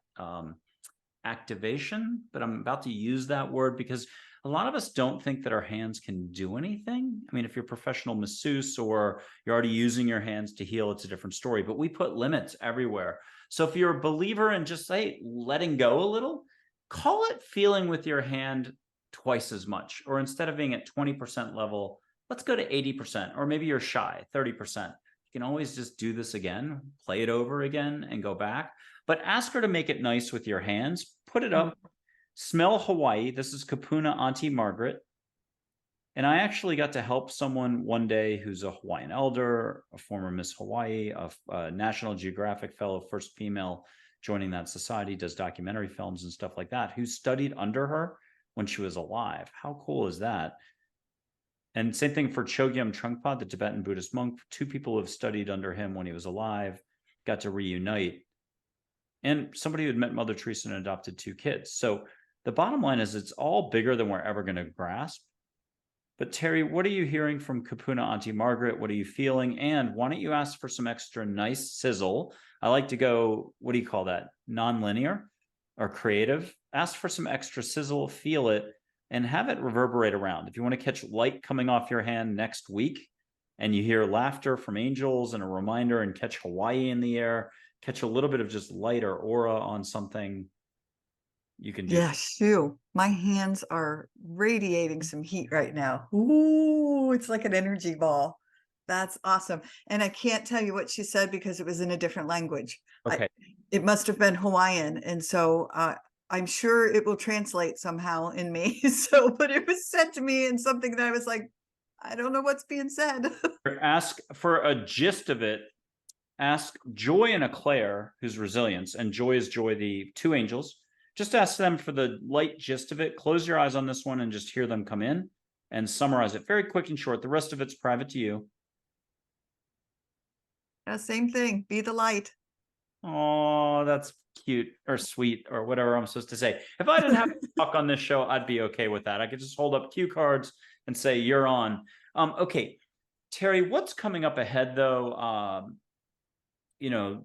activation, but I'm about to use that word because a lot of us don't think that our hands can do anything. I mean, if you're a professional masseuse or you're already using your hands to heal, it's a different story, but we put limits everywhere. So if you're a believer in just letting go a little, call it feeling with your hand twice as much, or instead of being at 20% level, let's go to 80%, or maybe you're shy, 30%. You can always just do this again, play it over again, and go back. But ask her to make it nice with your hands. Put it Mm. up. Smell Hawaii. This is Kapuna Auntie Margaret. And I actually got to help someone one day who's a Hawaiian elder, a former Miss Hawaii, a National Geographic fellow, first female joining that society, does documentary films and stuff like that, who studied under her when she was alive. How cool is that? And same thing for Chogyam Trungpa, the Tibetan Buddhist monk. Two people who have studied under him when he was alive got to reunite. And somebody who had met Mother Teresa and adopted two kids. So the bottom line is it's all bigger than we're ever going to grasp. But Teri, what are you hearing from Kapuna Auntie Margaret? What are you feeling? And why don't you ask for some extra nice sizzle? I like to go, what do you call that? Non-linear or creative. Ask for some extra sizzle, feel it, and have it reverberate around. If you want to catch light coming off your hand next week and you hear laughter from angels and a reminder, and catch Hawaii in the air, catch a little bit of just light or aura on something, you can do Yeah, shoo. My hands are radiating some heat right now. Ooh, it's like an energy ball. That's awesome. And I can't tell you what she said because it was in a different language. Okay. It must have been Hawaiian. And so I'm sure it will translate somehow in me. So, but it was said to me in something that I was like, I don't know what's being said. Ask for a gist of it. Ask Joy and Eclair, who's resilience, and Joy is Joy, the two angels. Just ask them for the light gist of it. Close your eyes on this one and just hear them come in and summarize it very quick and short. The rest of it's private to you. Same thing. Be the light. Oh, that's cute or sweet or whatever I'm supposed to say. If I didn't have to talk on this show, I'd be okay with that. I could just hold up cue cards and say, you're on. Okay. Teri, what's coming up ahead though? You know,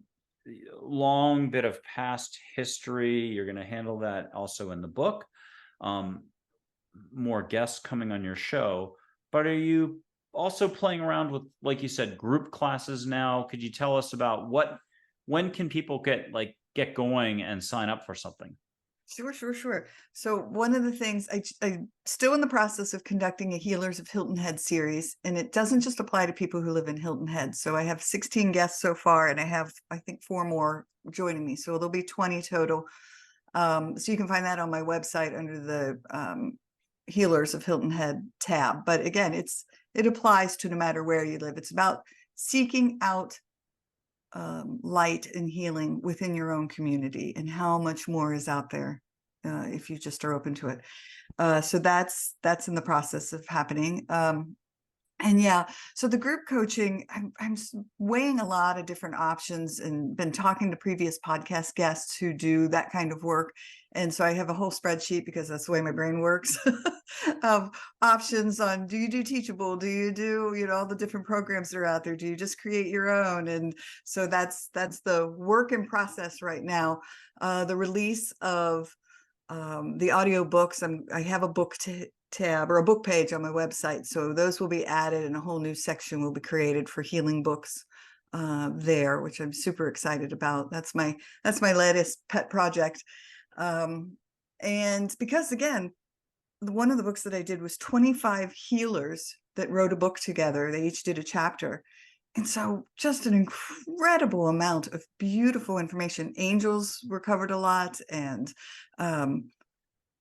long bit of past history. You're going to handle that also in the book. More guests coming on your show. But are you also playing around with, like you said, group classes now? Could you tell us about when can people get going and sign up for something? Sure. So one of the things I'm still in the process of conducting a Healers of Hilton Head series, and it doesn't just apply to people who live in Hilton Head. So I have 16 guests so far, and I have, I think, 4 more joining me. So there'll be 20 total. So you can find that on my website under the Healers of Hilton Head tab. But again, it applies to no matter where you live. It's about seeking out light and healing within your own community, and how much more is out there if you just are open to it. So that's in the process of happening. And yeah, so the group coaching, I'm weighing a lot of different options and been talking to previous podcast guests who do that kind of work. And so I have a whole spreadsheet, because that's the way my brain works, of options on, do you do Teachable? Do you do, all the different programs that are out there? Do you just create your own? And so that's the work in process right now. The release of the audio books, I have a book tab or a book page on my website. So those will be added, and a whole new section will be created for healing books there, which I'm super excited about. That's my latest pet project. And because, again, one of the books that I did was 25 healers that wrote a book together. They each did a chapter. And so just an incredible amount of beautiful information. Angels were covered a lot, and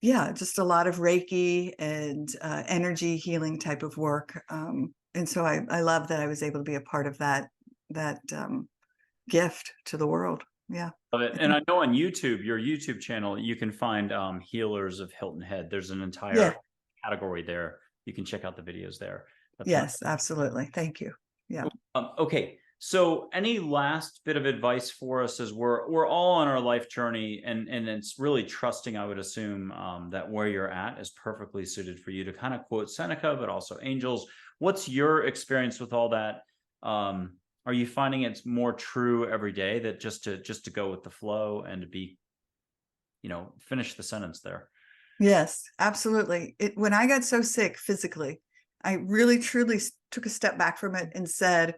yeah, just a lot of Reiki and energy healing type of work. And so I love that I was able to be a part of that gift to the world. Yeah. Love it. And I know on YouTube, your YouTube channel, you can find Healers of Hilton Head. There's an entire category there. You can check out the videos there. That's yes, absolutely. Thank you. Yeah. Okay. So any last bit of advice for us, as we're all on our life journey, and it's really trusting, I would assume, that where you're at is perfectly suited for you, to kind of quote Seneca, but also angels. What's your experience with all that? Are you finding it's more true every day, that just to go with the flow and to be, finish the sentence there? Yes, absolutely. When I got so sick physically, I really truly took a step back from it and said,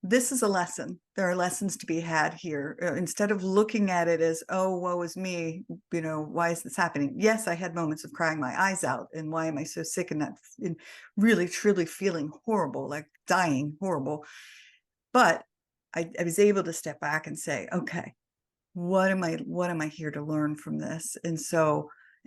this is a lesson. There are lessons to be had here. Instead of looking at it as, oh, woe is me, why is this happening? Yes, I had moments of crying my eyes out, and why am I so sick, and really, truly feeling horrible, like dying horrible. But I was able to step back and say, okay, what am I here to learn from this?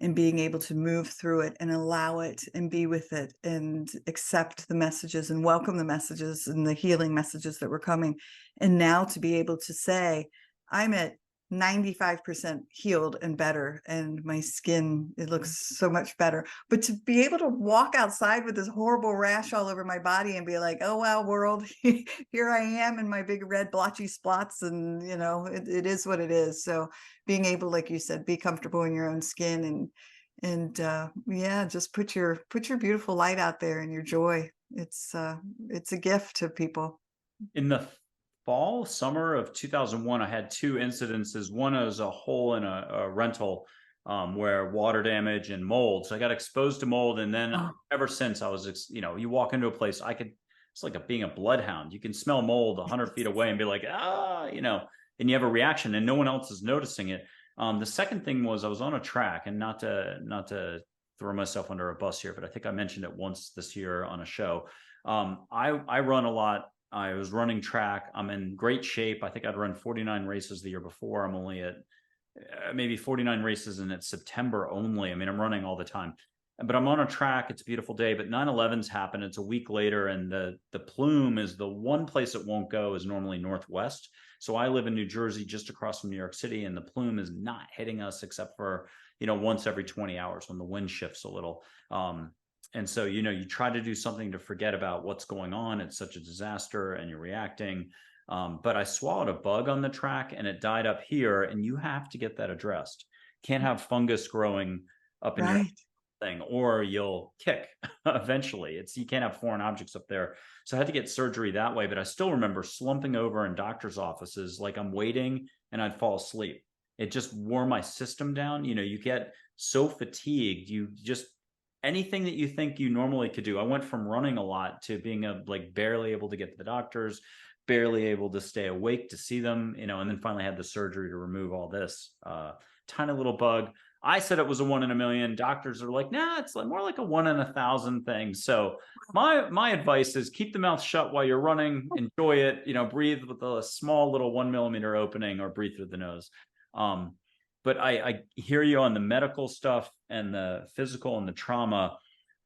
And being able to move through it and allow it and be with it and accept the messages and welcome the messages and the healing messages that were coming. And now to be able to say, I'm at 95% healed and better, and my skin, it looks so much better. But to be able to walk outside with this horrible rash all over my body and be like, oh, wow, world, here I am in my big red blotchy spots, and it is what it is. So being able, like you said, be comfortable in your own skin, and yeah, just put your beautiful light out there and your joy. It's a gift to people. In the fall, summer of 2001, I had two incidences. One was a hole in a rental where water damage and mold. So I got exposed to mold. And then Oh, ever since I was, you walk into a place, it's like being a bloodhound. You can smell mold 100 feet away and be like, and you have a reaction and no one else is noticing it. The second thing was I was on a track, and not to throw myself under a bus here, but I think I mentioned it once this year on a show. I run a lot. I was running track. I'm in great shape. I think I'd run 49 races the year before. I'm only at maybe 49 races, and it's September only. I mean, I'm running all the time, but I'm on a track. It's a beautiful day, but 9/11's happened. It's a week later, and the plume is the one place it won't go is normally northwest. So I live in New Jersey, just across from New York City, and the plume is not hitting us except for once every 20 hours when the wind shifts a little. And so, you try to do something to forget about what's going on. It's such a disaster and you're reacting. But I swallowed a bug on the track and it died up here, and you have to get that addressed. Can't have fungus growing up in your right. thing, or you'll kick eventually. You can't have foreign objects up there. So I had to get surgery that way. But I still remember slumping over in doctor's offices like I'm waiting, and I'd fall asleep. It just wore my system down. You get so fatigued, you just anything that you think you normally could do. I went from running a lot to being like barely able to get to the doctors, barely able to stay awake to see them, and then finally had the surgery to remove all this tiny little bug. I said it was a 1 in a million. Doctors are like, nah, it's more like a 1 in 1,000 thing. So my advice is keep the mouth shut while you're running, enjoy it, breathe with a small little 1 millimeter opening, or breathe through the nose. But I hear you on the medical stuff and the physical and the trauma.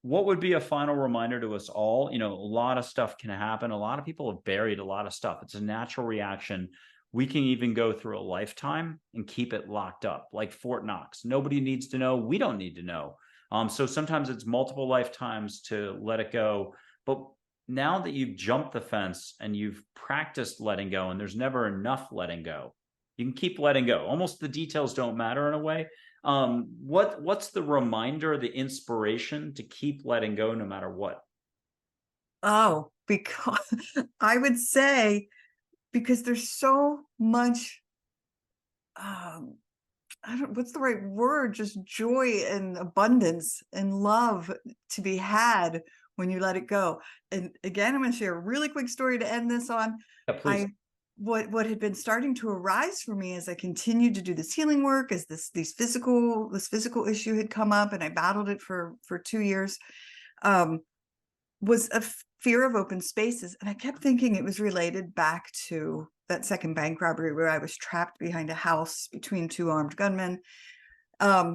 What would be a final reminder to us all? A lot of stuff can happen. A lot of people have buried a lot of stuff. It's a natural reaction. We can even go through a lifetime and keep it locked up, like Fort Knox. Nobody needs to know. We don't need to know. So sometimes it's multiple lifetimes to let it go. But now that you've jumped the fence and you've practiced letting go, and there's never enough letting go, you can keep letting go. Almost the details don't matter in a way. What's the reminder, the inspiration to keep letting go no matter what? Oh, because I would say, because there's so much, what's the right word? Just joy and abundance and love to be had when you let it go. And again, I'm going to share a really quick story to end this on. Yeah, please. What had been starting to arise for me as I continued to do this healing work, as this physical issue had come up, and I battled it for 2 years, was a fear of open spaces. And I kept thinking it was related back to that second bank robbery where I was trapped behind a house between two armed gunmen. But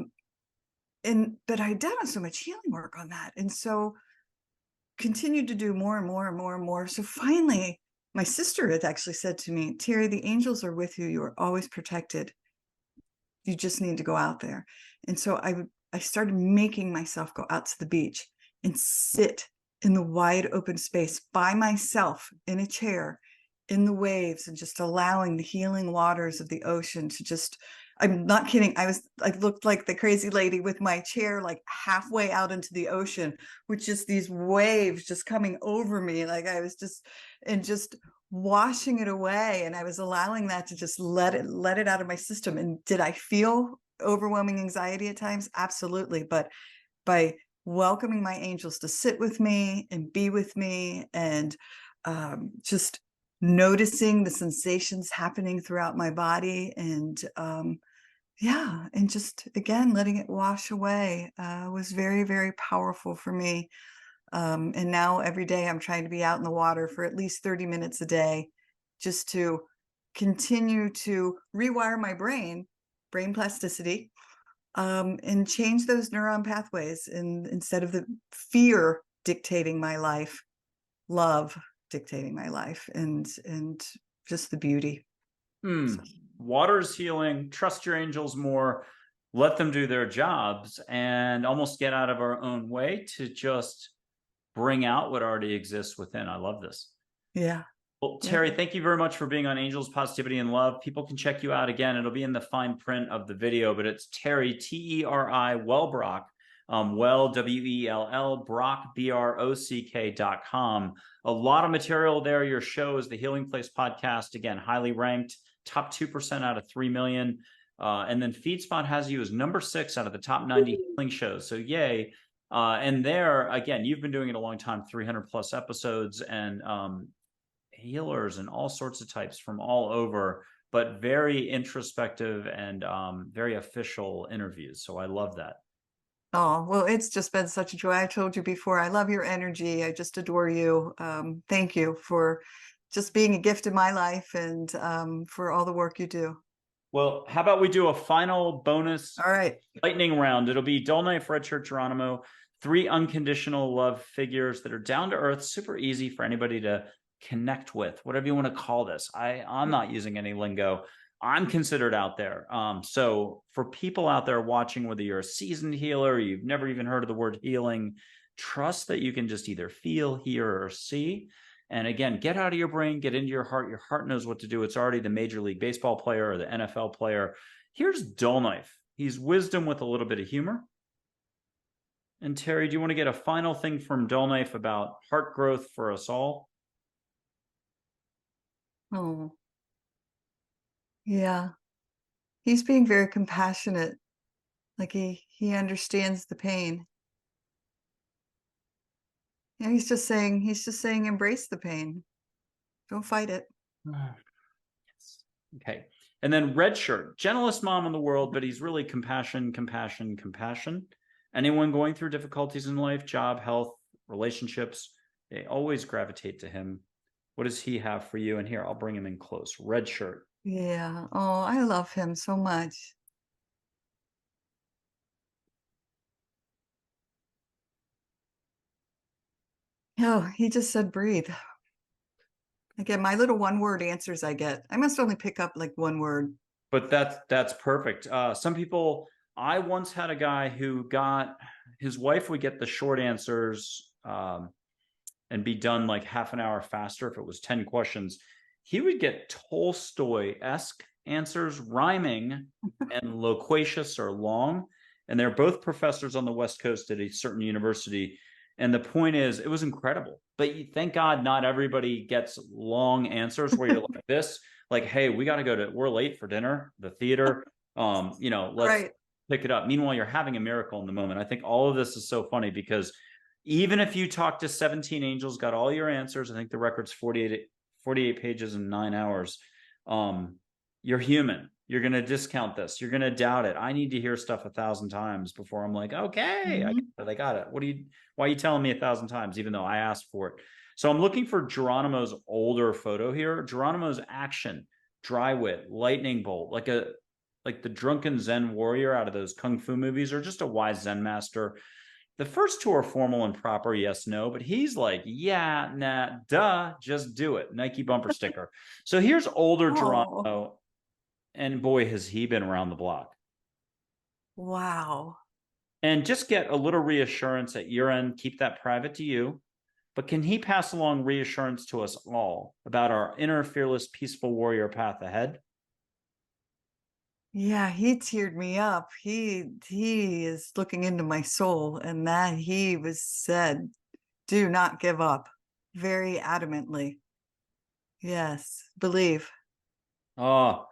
I'd done so much healing work on that, and so continued to do more and more and more and more. So finally, my sister had actually said to me, Teri, the angels are with you. You are always protected. You just need to go out there. And so I started making myself go out to the beach and sit in the wide open space by myself in a chair in the waves, and just allowing the healing waters of the ocean to just, I'm not kidding. I looked like the crazy lady with my chair like halfway out into the ocean, with just these waves just coming over me. Like I was just washing it away. And I was allowing that to just let it out of my system. And did I feel overwhelming anxiety at times? Absolutely. But by welcoming my angels to sit with me and be with me, and just noticing the sensations happening throughout my body, and yeah, and just again letting it wash away was very, very powerful for me. And now every day I'm trying to be out in the water for at least 30 minutes a day, just to continue to rewire my brain plasticity, and change those neuron pathways. And instead of the fear dictating my life, love dictating my life, and just the beauty. Water's healing. Trust your angels more. Let them do their jobs, and almost get out of our own way to just bring out what already exists within. I love this. Yeah. Well, Yeah. Teri, thank you very much for being on Angels, Positivity, and Love. People can check you out again. It'll be in the fine print of the video, but it's Teri, Teri Wellbrock, Well, Brock, BROCK.com. A lot of material there. Your show is the Healing Place podcast. Again, highly ranked, top 2% out of 3 million. And then Feedspot has you as number 6 out of the top 90 healing shows. So yay. And there, again, you've been doing it a long time, 300 plus episodes, and healers and all sorts of types from all over, but very introspective and very official interviews. So I love that. Oh, well, it's just been such a joy. I told you before, I love your energy. I just adore you. Thank you for just being a gift in my life, and for all the work you do. Well, how about we do a final bonus All right. lightning round? It'll be Dull Knife, Red Shirt, Geronimo, 3 unconditional love figures that are down to earth, super easy for anybody to connect with, whatever you want to call this. I'm not using any lingo. I'm considered out there. So for people out there watching, whether you're a seasoned healer, or you've never even heard of the word healing, trust that you can just either feel, hear, or see. And again, get out of your brain, get into your heart. Your heart knows what to do. It's already the Major League Baseball player or the NFL player. Here's Dull Knife. He's wisdom with a little bit of humor. And Teri, do you want to get a final thing from Dull Knife about heart growth for us all? Oh, yeah. He's being very compassionate. Like he understands the pain. Yeah, he's just saying, embrace the pain. Don't fight it. Yes. Okay. And then Red Shirt, gentlest mom in the world, but he's really compassion, compassion, compassion. Anyone going through difficulties in life, job, health, relationships, they always gravitate to him. What does he have for you? And here, I'll bring him in close. Red Shirt. Yeah. Oh, I love him so much. Oh, he just said breathe. Again, my little one-word answers I get. I must only pick up like one word. But that's perfect. Some people, I once had a guy who got, his wife would get the short answers and be done like half an hour faster if it was 10 questions. He would get Tolstoy-esque answers, rhyming and loquacious or long. And they're both professors on the West Coast at a certain university. And the point is, it was incredible. But thank God not everybody gets long answers where you're like this, like, hey, we got to go to, we're late for dinner, the theater. Let's pick it up. Meanwhile, you're having a miracle in the moment. I think all of this is so funny because even if you talk to 17 angels, got all your answers, I think the record's 48 pages in 9 hours. You're human. You're going to discount this. You're going to doubt it. I need to hear stuff 1,000 times before I'm like, okay, I got it. Why are you telling me 1,000 times, even though I asked for it? So I'm looking for Geronimo's older photo here. Geronimo's action, dry wit, lightning bolt, like the drunken Zen warrior out of those Kung Fu movies, or just a wise Zen master. The first two are formal and proper, yes, no, but he's like, yeah, nah, duh, just do it. Nike bumper sticker. So here's older Geronimo, and boy, has he been around the block. Wow. And just get a little reassurance at your end, keep that private to you. But can he pass along reassurance to us all about our inner fearless, peaceful warrior path ahead? Yeah, he teared me up. He is looking into my soul, and that he was said, do not give up, very adamantly. Yes, believe. Oh,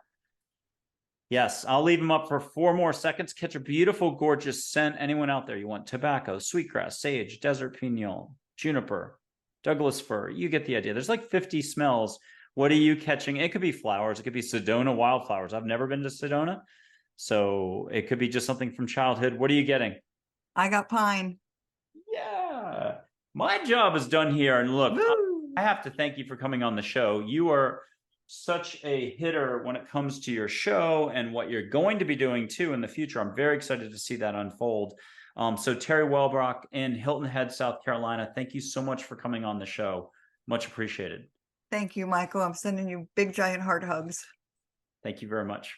yes. I'll leave him up for 4 more seconds. Catch a beautiful, gorgeous scent. Anyone out there, you want tobacco, sweetgrass, sage, desert pinon, juniper, Douglas fir. You get the idea. There's like 50 smells. What are you catching? It could be flowers. It could be Sedona wildflowers. I've never been to Sedona, so it could be just something from childhood. What are you getting? I got pine. Yeah, my job is done here. And look, Woo! I have to thank you for coming on the show. You are such a hitter when it comes to your show and what you're going to be doing too in the future. I'm very excited to see that unfold. So Teri Wellbrock in Hilton Head, South Carolina, thank you so much for coming on the show. Much appreciated. Thank you, Michael. I'm sending you big giant heart hugs. Thank you very much.